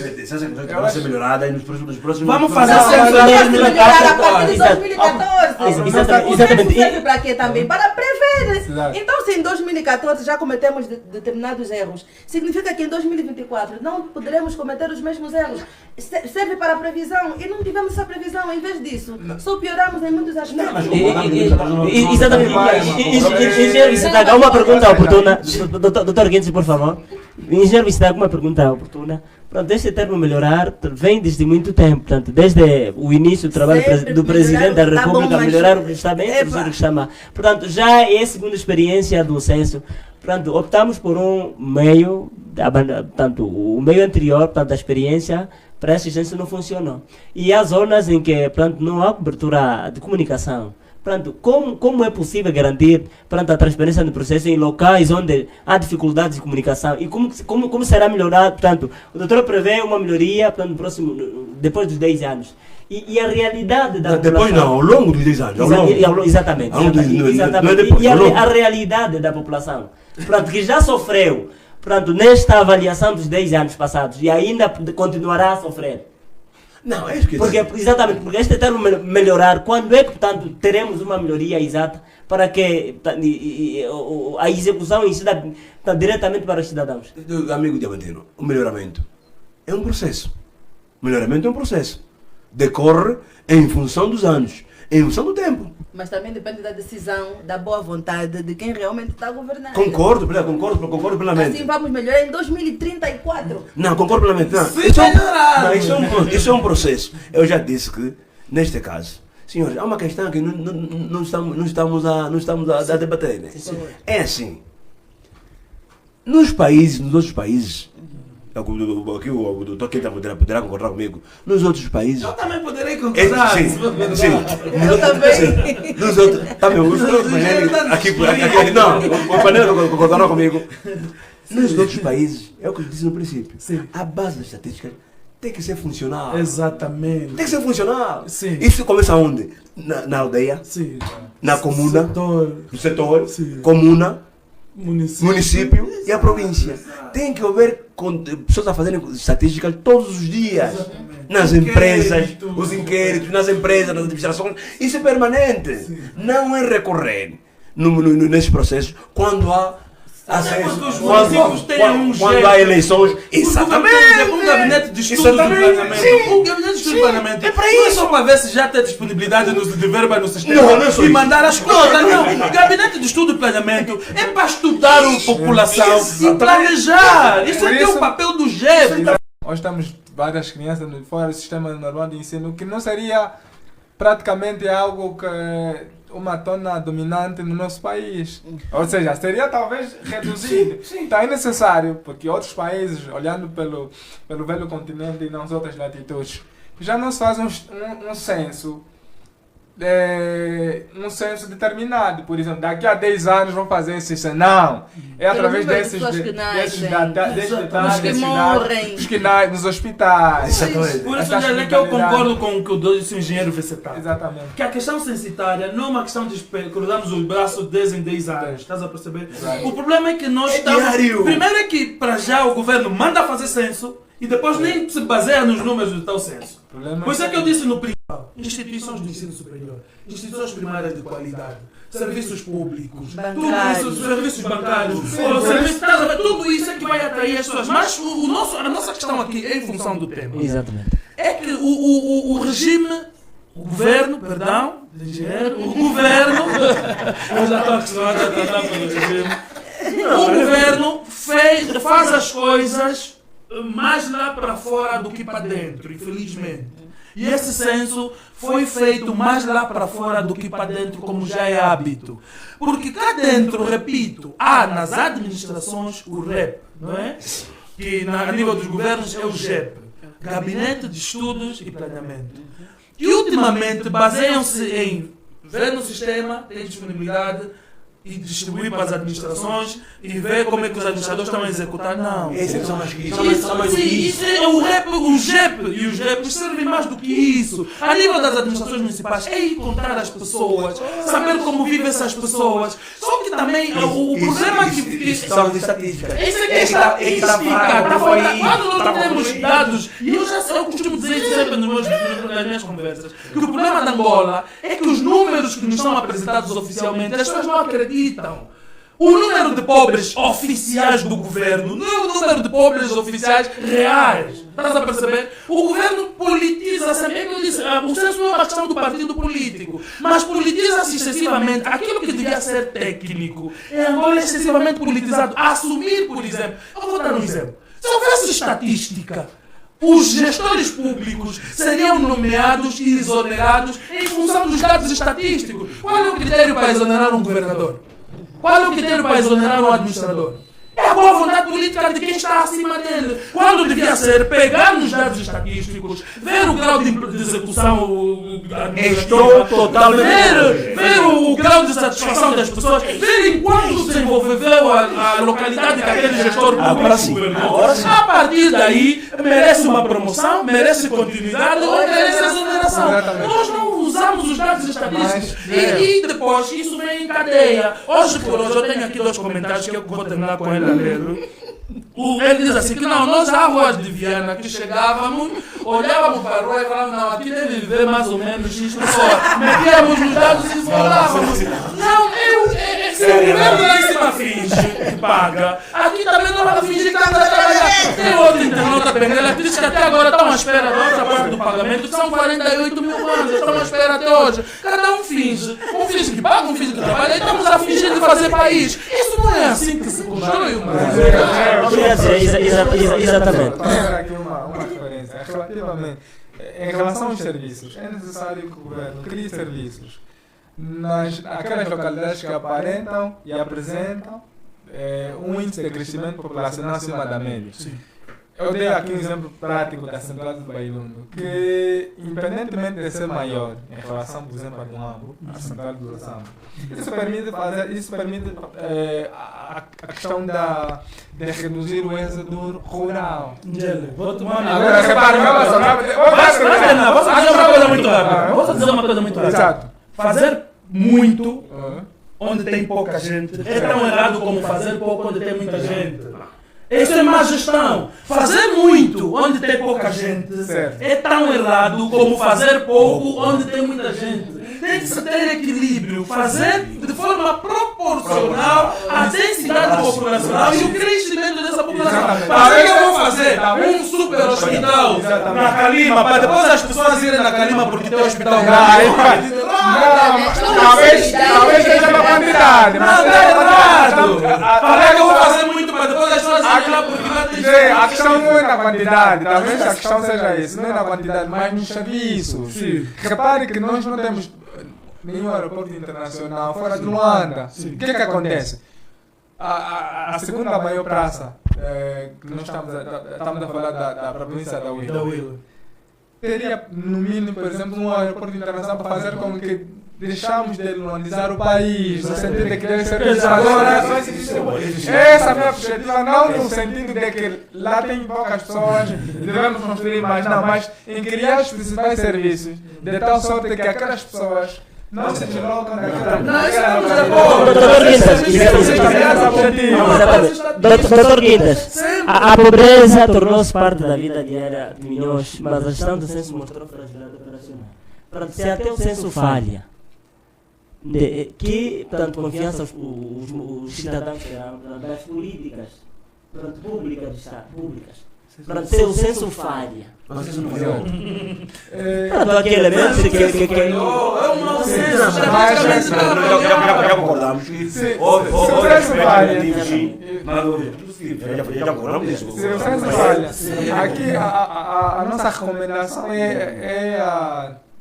vão ser melhoradas nos próximos Vamos fazer Não, censo não, em não, A 2014. partir de Exato. 2014. Exatamente, O exatamente. censo serve para quê também? Para prever. Exato. Então, se em 2014 já cometemos determinados erros, significa que em 2024 não poderemos cometer os mesmos erros. Serve para a previsão e não tivemos essa previsão. Em vez disso, só pioramos em muitos aspectos. Exatamente. Engenheiro Vicentaga, uma pergunta oportuna. Doutor Guedes, por favor. Engenheiro Vicentaga, uma pergunta oportuna. Pronto, este termo melhorar vem desde muito tempo, portanto, desde o início do trabalho Sempre do Presidente da melhorar, tá bom, República, mas- melhorar o que está bem, Epa. o que chama. Portanto, já é a segunda experiência do censo. Portanto, optamos por um meio, portanto, o meio anterior, portanto, a experiência para esse censo não funcionou. E há zonas em que, portanto, não há cobertura de comunicação. Portanto, como é possível garantir, portanto, a transparência do processo em locais onde há dificuldades de comunicação? E como será melhorado? Portanto, o doutor prevê uma melhoria, portanto, depois dos 10 anos. E a realidade da Depois não, ao longo dos 10 anos. Exatamente. Ao longo dos- não é Exatamente. depois, E ao longo. a realidade da população, portanto, que já sofreu, portanto, nesta avaliação dos 10 anos passados e ainda continuará a sofrer. Não, é isso que Exatamente, porque este termo melhorar, quando é que, portanto, teremos uma melhoria exata para que a execução em si está diretamente para os cidadãos? Amigo Diamantino, o melhoramento é um processo. O melhoramento é um processo. Decorre em função dos anos, em função do tempo. Mas também depende da decisão, da boa vontade de quem realmente está a governar. Concordo plenamente. Assim vamos melhorar em 2034. Não, concordo plenamente. Não. Se melhorar. Isso é um processo. Eu já disse que, neste caso, senhores, há uma questão que não estamos a debater. Né? É assim. Nos outros países, aqui o doutor Quinta poderá concordar comigo, nos outros países... Eu também poderei concordar. Sim. Eu também. Nos outros... Os outros países... Aqui, não, o painel concordará comigo. Nos outros países, é o que eu disse no princípio, a base das estatísticas tem que ser funcional. Exatamente. Tem que ser funcional. Sim. Isso começa onde? Na aldeia, Sim. na comuna, no setor, Sim. comuna, Município e a província. Tem que haver pessoas a fazerem estatísticas todos os dias. Nas empresas, os inquéritos, nas empresas, nas administrações. Isso é permanente. Não é recorrer nesses processos quando há acesso, quando há eleições. Exatamente. Um gabinete de estudo do planeamento. Um gabinete de estudo do planeamento. É para Não é isso. só para ver se já tem disponibilidade de verba no sistema Não é só e isso. mandar as coisas. Não. Gabinete de estudo e planeamento é para estudar a população e planejar. Isso é que é o papel do GEP. Hoje temos várias crianças fora do sistema normal de ensino, que não seria praticamente algo que uma tona dominante no nosso país. Ou seja, seria talvez reduzido. Então é necessário, porque outros países, olhando pelo velho continente e nas outras latitudes, já não se faz um censo. Um censo determinado, por exemplo, daqui a 10 anos vão fazer esse censo. Não, é através desses dados, morrem, os que nascem nos hospitais. Por isso é que eu concordo com o que o engenheiro vegetal. Exatamente. Que a questão censitária não é uma questão de cruzarmos os braços de 10 em 10 anos. Estás a perceber? O problema é que nós estamos. Diário. Primeiro é que para já o governo manda fazer censo e depois nem se baseia nos números do tal censo. Por isso é que eu disse no princípio. Instituições de ensino superior, instituições primárias de qualidade, serviços públicos, bancários. tudo isso, serviços bancários, tudo isso é que vai atrair as pessoas. Mas a nossa questão aqui é em função do tema. Exatamente. É que o regime, o governo, perdão, o governo, eu já estou acostumado a tratar pelo regime, o governo faz as coisas mais lá para fora do que para dentro, infelizmente. E esse censo foi feito mais lá para fora do que para dentro, como já é hábito. Porque cá dentro, repito, há nas administrações o REP, não é? Que a nível dos governos é o GEP, Gabinete de Estudos e Planeamento. E ultimamente baseiam-se em ver no sistema, ter disponibilidade e distribuir para as administrações e ver como é que os administradores estão a executar. Não. Esses são mais Isso é o GEP. E os GEPs servem mais do que isso. A nível das administrações municipais, é encontrar as pessoas, saber como vivem essas pessoas. Só que também o problema é que... São de estatísticas. Isso é que está fica. Quando não temos dados, e eu costumo dizer isso sempre nas minhas conversas, que o problema da Angola é que os números que nos são apresentados oficialmente, as pessoas não acreditam. O número de pobres oficiais do governo não é o número de pobres oficiais reais. Estás a perceber? O governo politiza sempre. É que eu disse, o censo não é uma questão do partido político, mas politiza-se excessivamente. Aquilo que devia ser técnico é agora excessivamente politizado. Assumir, por exemplo, eu vou dar um exemplo. Se houvesse estatística, os gestores públicos seriam nomeados e exonerados em função dos dados estatísticos. Qual é o critério para exonerar um governador? Qual é o critério para exonerar um administrador? É a boa vontade política de quem está acima dele. Quando devia ser pegar nos dados estatísticos, ver o grau de execução Estou totalmente... ver o grau de satisfação das pessoas, ver em quanto se envolveu a localidade que aquele gestor público governou. A partir daí, merece uma promoção, merece continuidade ou merece exoneração. Nós não usamos os dados estatísticos. E depois, isso vem em cadeia. Hoje por hoje, eu tenho aqui 2 comentários que eu vou terminar com ele a ler. Ele diz assim que não, nós à rua de Viana que chegávamos, olhávamos para a rua e falávamos, não, aqui deve viver mais ou menos X pessoas. Metíamos nos dados e falávamos. Não, o governo lá em cima finge. que paga. Aqui também não vai fingir que estamos a trabalhar. Tem outro internauta benguela que diz que até agora estão à espera da outra parte do pagamento, que são 48 mil kwanzas, estão à espera até hoje. Cada um finge que paga, um finge que trabalha, e estamos a fingir de fazer país. Isso não é assim que se constrói uma Exatamente. Para aqui uma referência. Relativamente, em relação aos serviços, é necessário que o governo crie serviços aquelas localidades que aparentam e apresentam um índice de crescimento populacional acima da média. Eu dei aqui um exemplo prático da Central do Bailundo, que independentemente de ser maior em relação, por exemplo, a Luambo, a Central do Laçambo, isso permite a questão de reduzir o êxodo rural. Agora, repare, vou fazer uma coisa muito rápida. Vou dizer uma coisa muito rápida. Fazer muito onde tem pouca gente é tão errado como fazer pouco onde tem muita gente. Isso é má gestão. Fazer muito onde tem pouca gente é tão errado como fazer pouco onde tem muita gente. Tem que se ter equilíbrio. Fazer de forma proporcional à densidade populacional e o crescimento dessa população. Para que eu vou fazer um super hospital na Calima para depois as pessoas irem na Calima porque tem hospital grande? Talvez seja uma quantidade. Não, é errado. Para que eu vou fazer muito para depois as pessoas irem lá porque lá tem... A questão não é na quantidade, talvez a questão seja isso, não é na quantidade, mas nos serviços. Repare que nós não temos nenhum aeroporto internacional fora de Luanda. O que acontece? A segunda maior praça, que nós estamos a falar da província da Huila, teria no mínimo, por exemplo, um aeroporto internacional para fazer com que deixamos de luandizar o país, no sentido de criar serviços agora. Essa é a minha perspectiva, não no sentido de que lá tem poucas pessoas, devemos construir mais, não, mas em criar os principais serviços, de tal sorte que aquelas pessoas não se deslocam Doutor Guidas, a pobreza tornou-se parte da vida diária de milhões, mas a gestão do censo mostrou fragilidade operacional. Se até o censo falha, que tanto confiança os cidadãos terão das políticas públicas do Estado, se o censo falha. Aquele elemento que é um mau senso. Já concordamos que se o censo falha, já concordamos disso. Se o censo falha, aqui a nossa recomendação é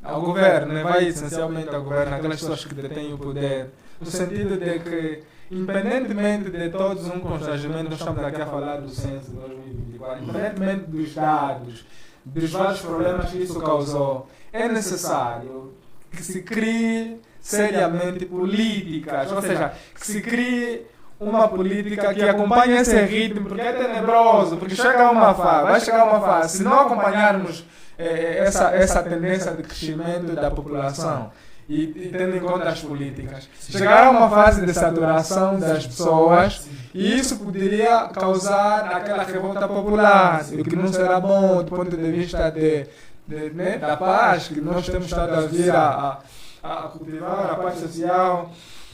ao governo, vai essencialmente ao governo, aquelas pessoas que detêm o poder, no sentido de que, independentemente de todos os constrangimentos, nós estamos aqui a falar do censo de 2024, independentemente dos dados, dos vários problemas que isso causou, é necessário que se crie seriamente políticas, ou seja, que se crie uma política que acompanhe esse ritmo, porque é tenebroso, porque vai chegar uma fase, se não acompanharmos essa tendência de crescimento da população e tendo em conta as políticas, chegará uma fase de saturação das pessoas e isso poderia causar aquela revolta popular, o que não será bom do ponto de vista da paz que nós temos estado a vir a cultivar, a paz social.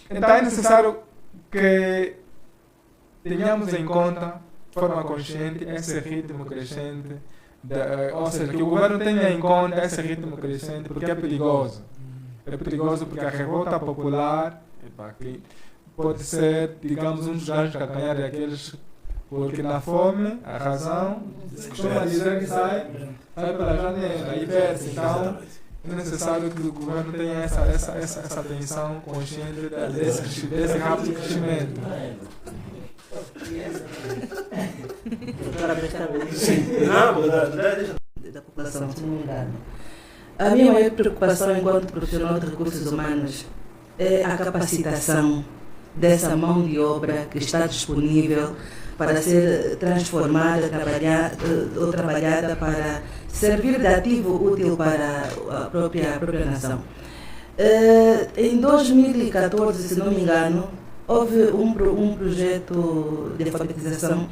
Então é necessário que tenhamos em conta de forma consciente esse ritmo crescente, ou seja, que o governo tenha em conta esse ritmo crescente, porque é perigoso. É perigoso porque a revolta popular pode ser, digamos, um dos grandes calcanhares daqueles, porque na fome, a razão, se costuma dizer que sai pela janela e perde. Então, é necessário que o governo tenha essa atenção consciente desse rápido crescimento. Da população, se não me engano. A minha maior preocupação enquanto profissional de recursos humanos é a capacitação dessa mão de obra que está disponível para ser transformada ou trabalhada para servir de ativo útil para a própria nação. Em 2014, se não me engano, houve um projeto de alfabetização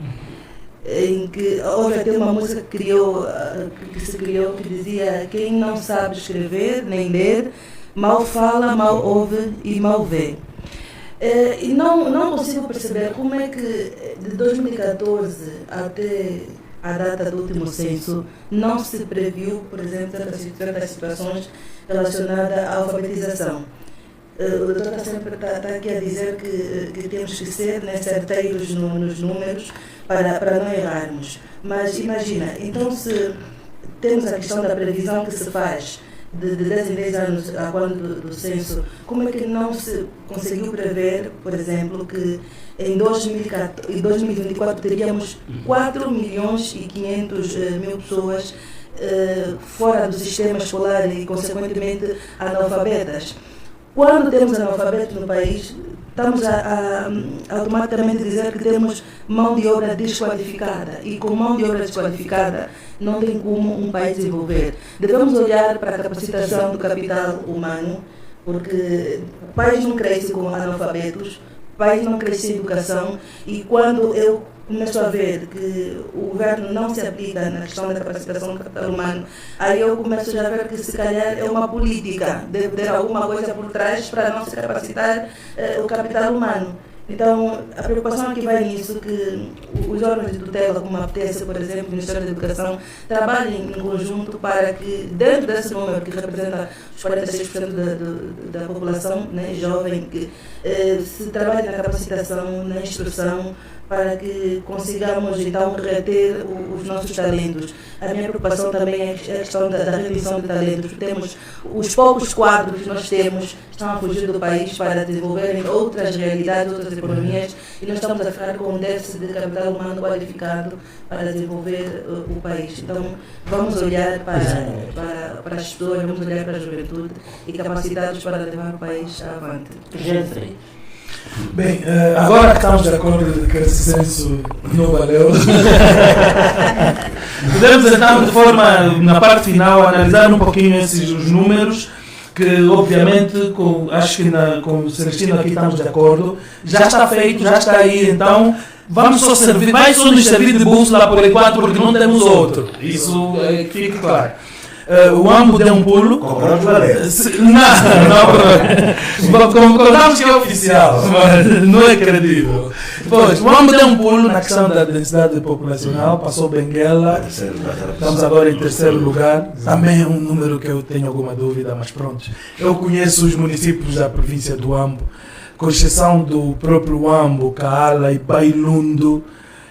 em que houve até uma música que se criou que dizia: quem não sabe escrever nem ler, mal fala, mal ouve e mal vê. E não consigo perceber como é que de 2014 até a data do último censo não se previu, por exemplo, certas situações relacionadas à alfabetização. O doutor está aqui a dizer que temos que ser, né, certeiros nos números para não errarmos. Mas imagina, então se temos a questão da previsão que se faz de 10 em 10 anos a quando do censo, como é que não se conseguiu prever, por exemplo, que em 2024 teríamos 4.500.000 pessoas fora do sistema escolar e, consequentemente, analfabetas? Quando temos analfabetos no país, estamos a automaticamente dizer que temos mão de obra desqualificada. E com mão de obra desqualificada não tem como um país desenvolver. Devemos olhar para a capacitação do capital humano, porque o país não cresce com analfabetos, o país não cresce em educação, e quando eu começo a ver que o governo não se aplica na questão da capacitação do capital humano, aí eu começo já a ver que se calhar é uma política, deve ter alguma coisa por trás para não se capacitar o capital humano. Então, a preocupação aqui vai nisso, que os órgãos de tutela, como a PTS, por exemplo, o Ministério da Educação, trabalhem em conjunto para que, dentro desse número que representa os 46% da população, né, jovem, que se trabalhe na capacitação, na instrução, para que consigamos então reter os nossos talentos. A minha preocupação também é a questão da retenção de talentos. Temos os poucos quadros que nós temos, estão a fugir do país para desenvolverem outras realidades, outras economias, e nós estamos a ficar com um déficit de capital humano qualificado para desenvolver o país. Então, vamos olhar para as pessoas, vamos olhar para a juventude e capacitados para levar o país avante. Bem, agora que estamos de acordo de que esse censo não valeu, podemos então, de forma, na parte final, analisar um pouquinho os números, que obviamente, acho que com o Celestino aqui estamos de acordo, já está feito, já está aí, então vamos só servir, vai só nos servir de bússola por enquanto, porque não temos outro, isso é que fique claro. O AMBO deu um pulo. Concordamos, Valério? Não, concordamos que é oficial, mas não é credível. Pois, o AMBO deu um pulo na questão da densidade populacional, passou Benguela, estamos agora em terceiro lugar. Também é um número que eu tenho alguma dúvida, mas pronto. Eu conheço os municípios da província do AMBO, com exceção do próprio AMBO, Kaala e Bailundo.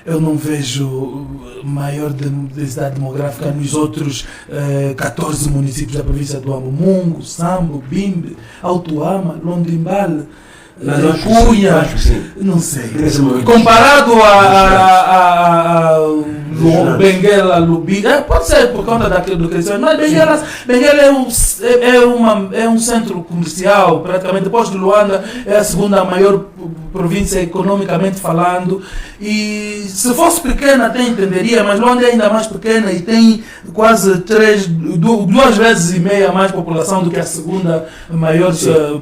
Eu não vejo maior densidade demográfica nos outros 14 municípios da província do Ambo. Mungo, Sambo, Bimbe, Autuama, Londimbal, Cunha, não sei. Comparado a Benguela, Lubi, pode ser por conta do crescimento, mas Benguela é um centro comercial, praticamente depois de Luanda é a segunda maior província economicamente falando, e se fosse pequena até entenderia, mas Luanda é ainda mais pequena e tem quase 2 vezes e meia mais população do que a segunda maior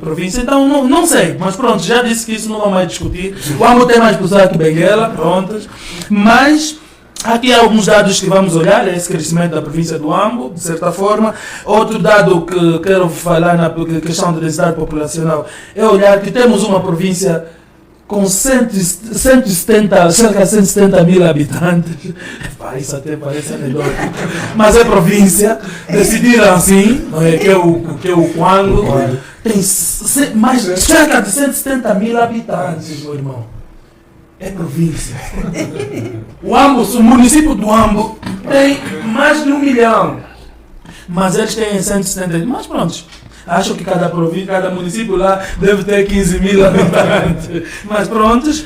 província, então não sei, mas pronto, já disse que isso não vamos mais discutir. O Ambo tem mais pessoas que Benguela, prontas, mas aqui há alguns dados que vamos olhar, esse crescimento da província do Ambo, de certa forma. Outro dado que quero falar na questão da densidade populacional é olhar que temos uma província com cerca de 170 mil habitantes. Isso até parece anedótico, mas é província, decidiram assim, não é? que é o Quango, tem cerca de 170 mil habitantes, meu irmão. É província. O município do Ambo tem mais de 1 milhão, mas eles têm 170 mil, mas pronto. Acho que cada município lá deve ter 15 mil habitantes. Mas prontos,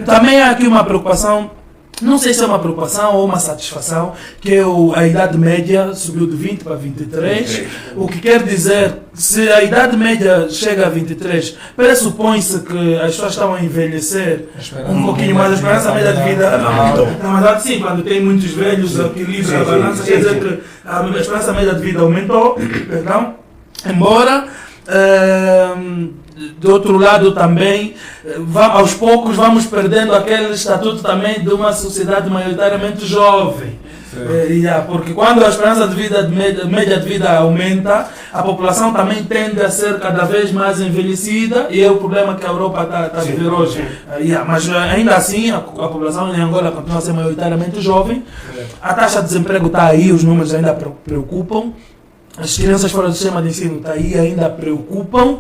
também há aqui uma preocupação, não sei se é uma preocupação ou uma satisfação, que a idade média subiu de 20 para 23. O que quer dizer, se a idade média chega a 23, pressupõe-se que as pessoas estão a envelhecer um pouquinho mais. A esperança média de vida, na verdade sim, quando tem muitos velhos, equilíbrio a balança, quer dizer que a esperança média de vida aumentou, perdão. Embora, do outro lado também, aos poucos vamos perdendo aquele estatuto também de uma sociedade maioritariamente jovem. Porque quando a esperança de vida, média de vida aumenta, a população também tende a ser cada vez mais envelhecida e é o problema que a Europa está a viver hoje. Mas ainda assim, a população em Angola continua a ser maioritariamente jovem, a taxa de desemprego está aí, os números ainda preocupam, as crianças fora do sistema de ensino está aí, ainda preocupam.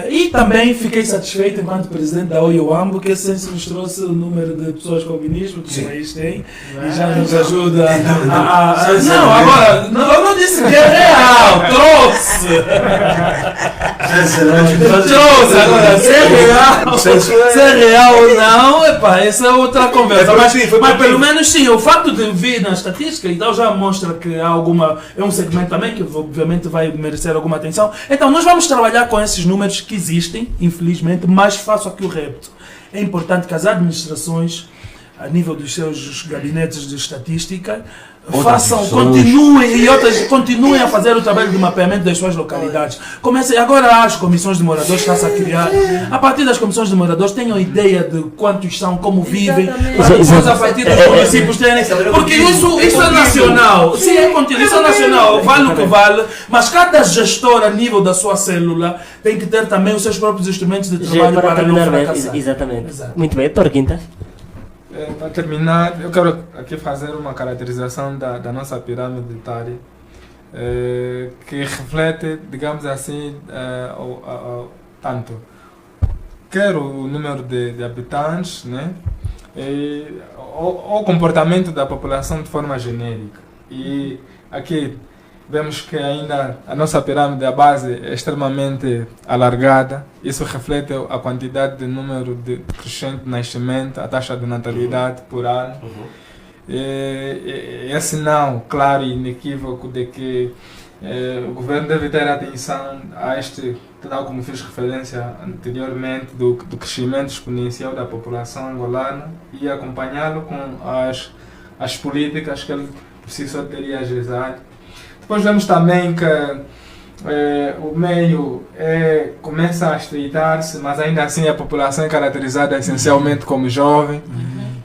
E também fiquei satisfeito enquanto presidente da OIOAMBO que esse censo nos trouxe o número de pessoas com albinismo que o país tem e já nos ajuda Não, agora, eu não disse que é real, trouxe! Trouxe, agora, se é real ou não, essa é outra conversa. Mas pelo menos sim, o facto de vir na estatística e tal já mostra que há é um segmento também que obviamente vai merecer alguma atenção. Então nós vamos trabalhar com esses números que existem, infelizmente, mas faço aqui o repto. É importante que as administrações, a nível dos seus gabinetes de estatística, continuem a fazer o trabalho de mapeamento das suas localidades. Comecem agora as comissões de moradores está-se a criar. A partir das comissões de moradores tenham ideia de quantos são, como vivem, depois a partir dos municípios terem. Porque isso é nacional. Sim, isso é nacional, vale o que vale, mas cada gestor a nível da sua célula tem que ter também os seus próprios instrumentos de trabalho para não fracassar. Exatamente. Muito bem, Dr. Quintas. Para terminar, eu quero aqui fazer uma caracterização da nossa pirâmide etária que reflete, digamos assim, tanto quer o número de habitantes, né, e o comportamento da população de forma genérica. E aqui vemos que ainda a nossa pirâmide, a base, é extremamente alargada. Isso reflete a quantidade de número de crescente de nascimento, a taxa de natalidade por ano. É sinal claro e inequívoco de que o governo deve ter atenção a este, tal como fiz referência anteriormente, do crescimento exponencial da população angolana e acompanhá-lo com as políticas que ele por si só teria ajuizado. Depois vemos também que o meio começa a estreitar-se, mas ainda assim a população é caracterizada essencialmente como jovem.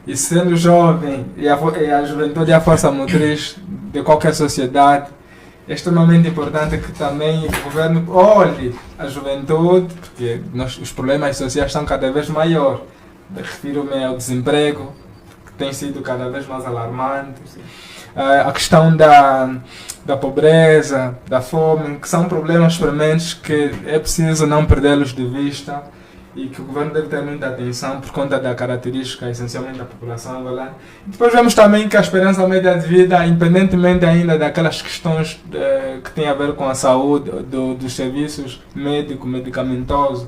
E sendo jovem, e a juventude é a força motriz de qualquer sociedade, é extremamente importante que também o governo olhe a juventude, porque os problemas sociais estão cada vez maiores. Refiro-me ao desemprego, que tem sido cada vez mais alarmante. A questão da pobreza, da fome, que são problemas prementes que é preciso não perdê-los de vista e que o governo deve ter muita atenção por conta da característica essencialmente da população angolana. Depois vemos também que a esperança média de vida, independentemente ainda daquelas questões que têm a ver com a saúde, dos serviços médico-medicamentosos,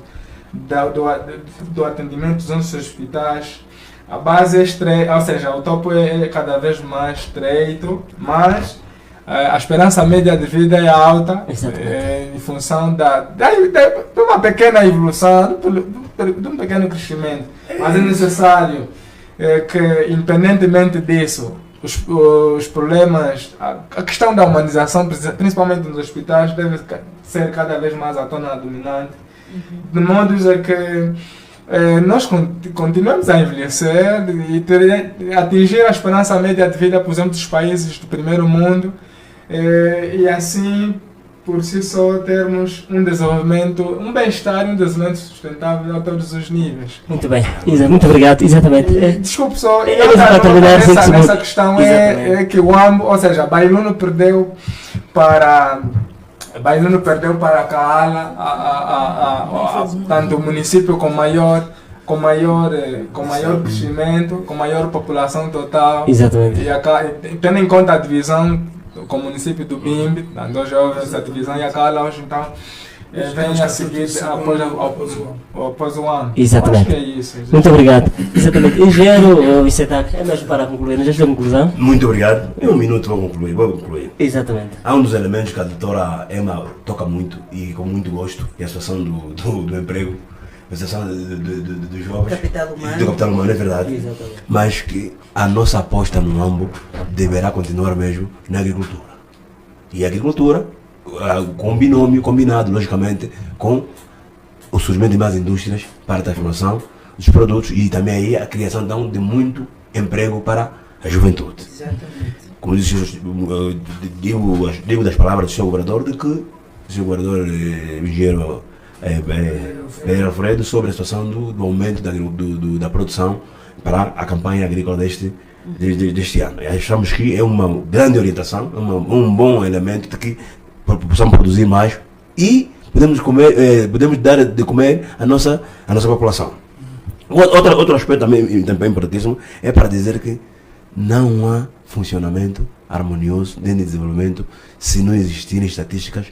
do atendimento dos nossos hospitais, a base é estreita, ou seja, o topo é cada vez mais estreito, mas a esperança média de vida é alta em função de uma pequena evolução, de um pequeno crescimento. Mas é necessário que, independentemente disso, os problemas, a questão da humanização, principalmente nos hospitais, deve ser cada vez mais a tona dominante, de modo que nós continuamos a envelhecer e atingir a esperança média de vida, por exemplo, dos países do primeiro mundo, e assim, por si só, termos um desenvolvimento, um bem-estar e um desenvolvimento sustentável a todos os níveis. Muito bem, muito obrigado, exatamente. Desculpe só, nessa questão é que o AMBO, ou seja, Bailuno perdeu para Kaala, tanto o município com maior crescimento, com maior população total. Exatamente. E tendo em conta a divisão com o município do Bimbi, andou jovens, essa divisão, e a Kaala hoje então vem a seguir após o ano. Exatamente. Acho que é isso. Muito obrigado. Exatamente. Engenheiro Vicetac, é mesmo para concluir, não já estou em conclusão? Muito obrigado. Em um minuto vou concluir. Exatamente. Há um dos elementos que a doutora Emma toca muito e com muito gosto, que é a situação do emprego, a situação dos jovens, do capital humano, é verdade. Exatamente. Mas que a nossa aposta no AMBO deverá continuar mesmo na agricultura. E a agricultura, com combinado, logicamente, com o surgimento de mais indústrias para a transformação dos produtos e também aí a criação então, de muito emprego para a juventude. Exatamente. Como disse, digo das palavras do Sr. Governador, de que o Sr. Governador engenheiro Pedro Alfredo sobre a situação do aumento da produção para a campanha agrícola deste ano. E achamos que é uma grande orientação, um bom elemento de que possamos produzir mais e podemos dar de comer a nossa população. Outro aspecto também importantíssimo é para dizer que não há funcionamento harmonioso dentro do desenvolvimento se não existirem estatísticas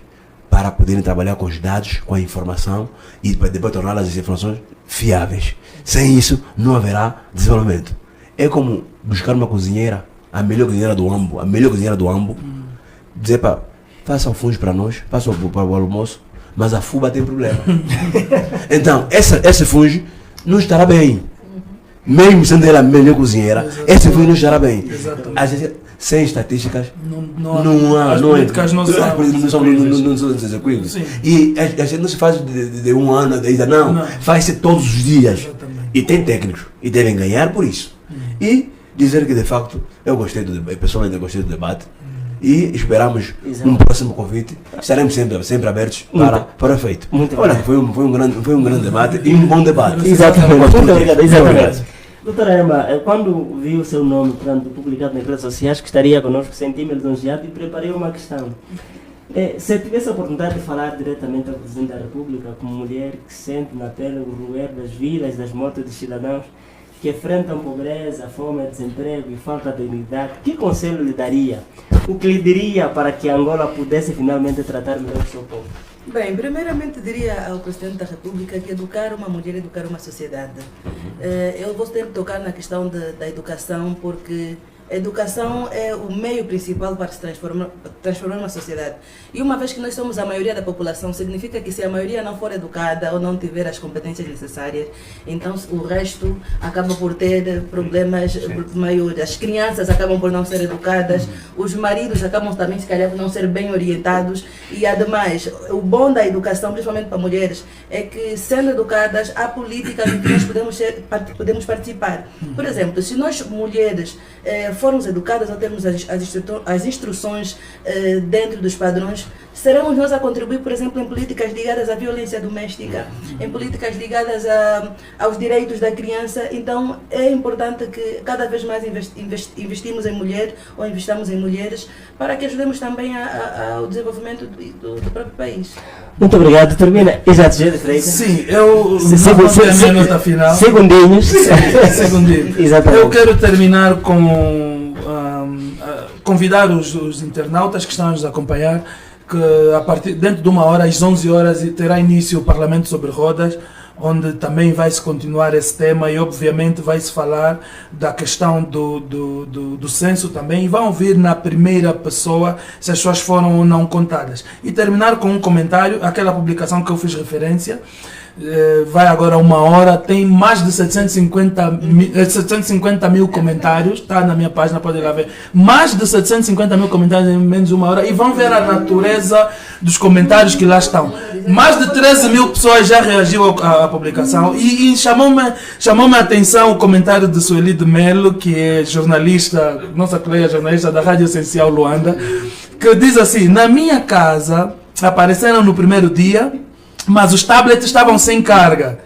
para poderem trabalhar com os dados, com a informação e depois tornar as informações fiáveis. Sem isso, não haverá desenvolvimento. É como buscar uma cozinheira, a melhor cozinheira do Ambo, dizer para faça o fungo para nós, faça para o almoço, mas a fuba tem problema. Então, esse fungo não estará bem. Mesmo sendo ela a melhor cozinheira, esse fungo não estará bem. Sem estatísticas, as políticas não são execuíveis. E a gente não se faz de um ano, não. Faz-se todos os dias. E tem técnicos, e devem ganhar por isso. E dizer que de facto, pessoalmente eu gostei do debate, e esperamos um próximo convite. Estaremos sempre abertos para o efeito. Olha, foi um grande debate e um bom debate. Exatamente. Muito obrigado. Doutora Emma, quando vi o seu nome publicado nas redes sociais, que estaria conosco, senti-me lisonjeado e preparei uma questão. Se tivesse a oportunidade de falar diretamente ao Presidente da República, como mulher que sente na pele o roer das vidas, das mortes dos cidadãos que enfrentam pobreza, fome, desemprego e falta de dignidade, que conselho lhe daria? O que lhe diria para que Angola pudesse finalmente tratar melhor o seu povo? Bem, primeiramente diria ao Presidente da República que educar uma mulher é educar uma sociedade. Eu vou ter que tocar na questão da educação, porque a educação é o meio principal para se transformar uma sociedade. E uma vez que nós somos a maioria da população, significa que se a maioria não for educada ou não tiver as competências necessárias, então o resto acaba por ter problemas maiores. As crianças acabam por não ser educadas, os maridos acabam também, se calhar, por não ser bem orientados. E, ademais, o bom da educação, principalmente para mulheres, é que, sendo educadas, há políticas em que nós podemos participar. Por exemplo, se nós, mulheres, formos educadas ou termos as instruções dentro dos padrões, seremos nós a contribuir, por exemplo, em políticas ligadas à violência doméstica, em políticas ligadas aos direitos da criança. Então, é importante que cada vez mais investimos em mulher ou investamos em mulheres para que ajudemos também ao desenvolvimento do próprio país. Muito obrigado. Termina. Exato, de Freitas. Sim, eu a minha nota final. Segundinhos. Exatamente. Eu quero terminar com convidar os internautas que estão a nos acompanhar que dentro de uma hora, às 11 horas, terá início o Parlamento sobre Rodas, onde também vai-se continuar esse tema e obviamente vai-se falar da questão do censo também, e vão ouvir na primeira pessoa se as pessoas foram ou não contadas. E terminar com um comentário, aquela publicação que eu fiz referência, vai agora uma hora, tem mais de 750 mil comentários, está na minha página, pode ir lá ver, mais de 750 mil comentários em menos de uma hora, e vão ver a natureza dos comentários que lá estão. Mais de 13 mil pessoas já reagiram à publicação, e chamou-me a atenção o comentário de Sueli de Melo, que é jornalista, nossa colega jornalista da Rádio Essencial Luanda, que diz assim: na minha casa apareceram no primeiro dia, mas os tablets estavam sem carga.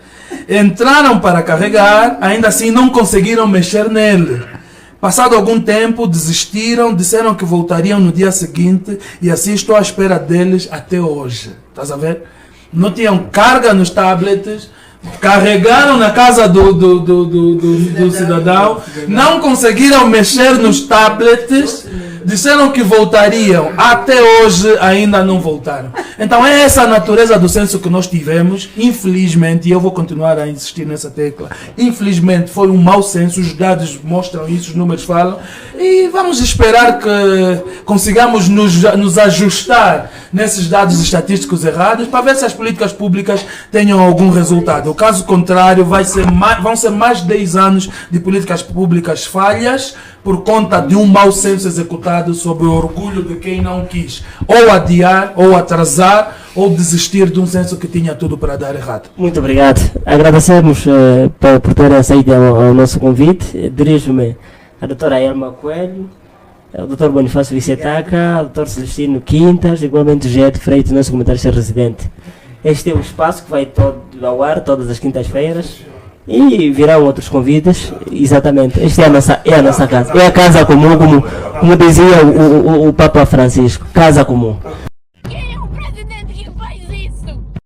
Entraram para carregar, ainda assim não conseguiram mexer nele. Passado algum tempo, desistiram, disseram que voltariam no dia seguinte, e assim estou à espera deles até hoje. Estás a ver? Não tinham carga nos tablets, carregaram na casa do cidadão, não conseguiram mexer nos tablets, disseram que voltariam, até hoje ainda não voltaram. Então é essa a natureza do censo que nós tivemos, infelizmente, e eu vou continuar a insistir nessa tecla, infelizmente foi um mau censo, os dados mostram isso, os números falam, e vamos esperar que consigamos nos ajustar nesses dados estatísticos errados para ver se as políticas públicas tenham algum resultado. O caso contrário, vão ser mais de 10 anos de políticas públicas falhas por conta de um mau censo executado sob o orgulho de quem não quis ou adiar, ou atrasar, ou desistir de um censo que tinha tudo para dar errado. Muito obrigado. Agradecemos por ter aceito ao nosso convite. Dirijo-me a doutora Elma Coelho, o doutor Bonifácio Vicetaca, o doutor Celestino Quintas, igualmente o Jet Freitas, nosso comentarista residente. Este é o espaço que vai todo ao ar, todas as quintas-feiras, e virão outros convites. Exatamente, esta é a nossa casa, é a casa comum, como dizia o Papa Francisco, casa comum.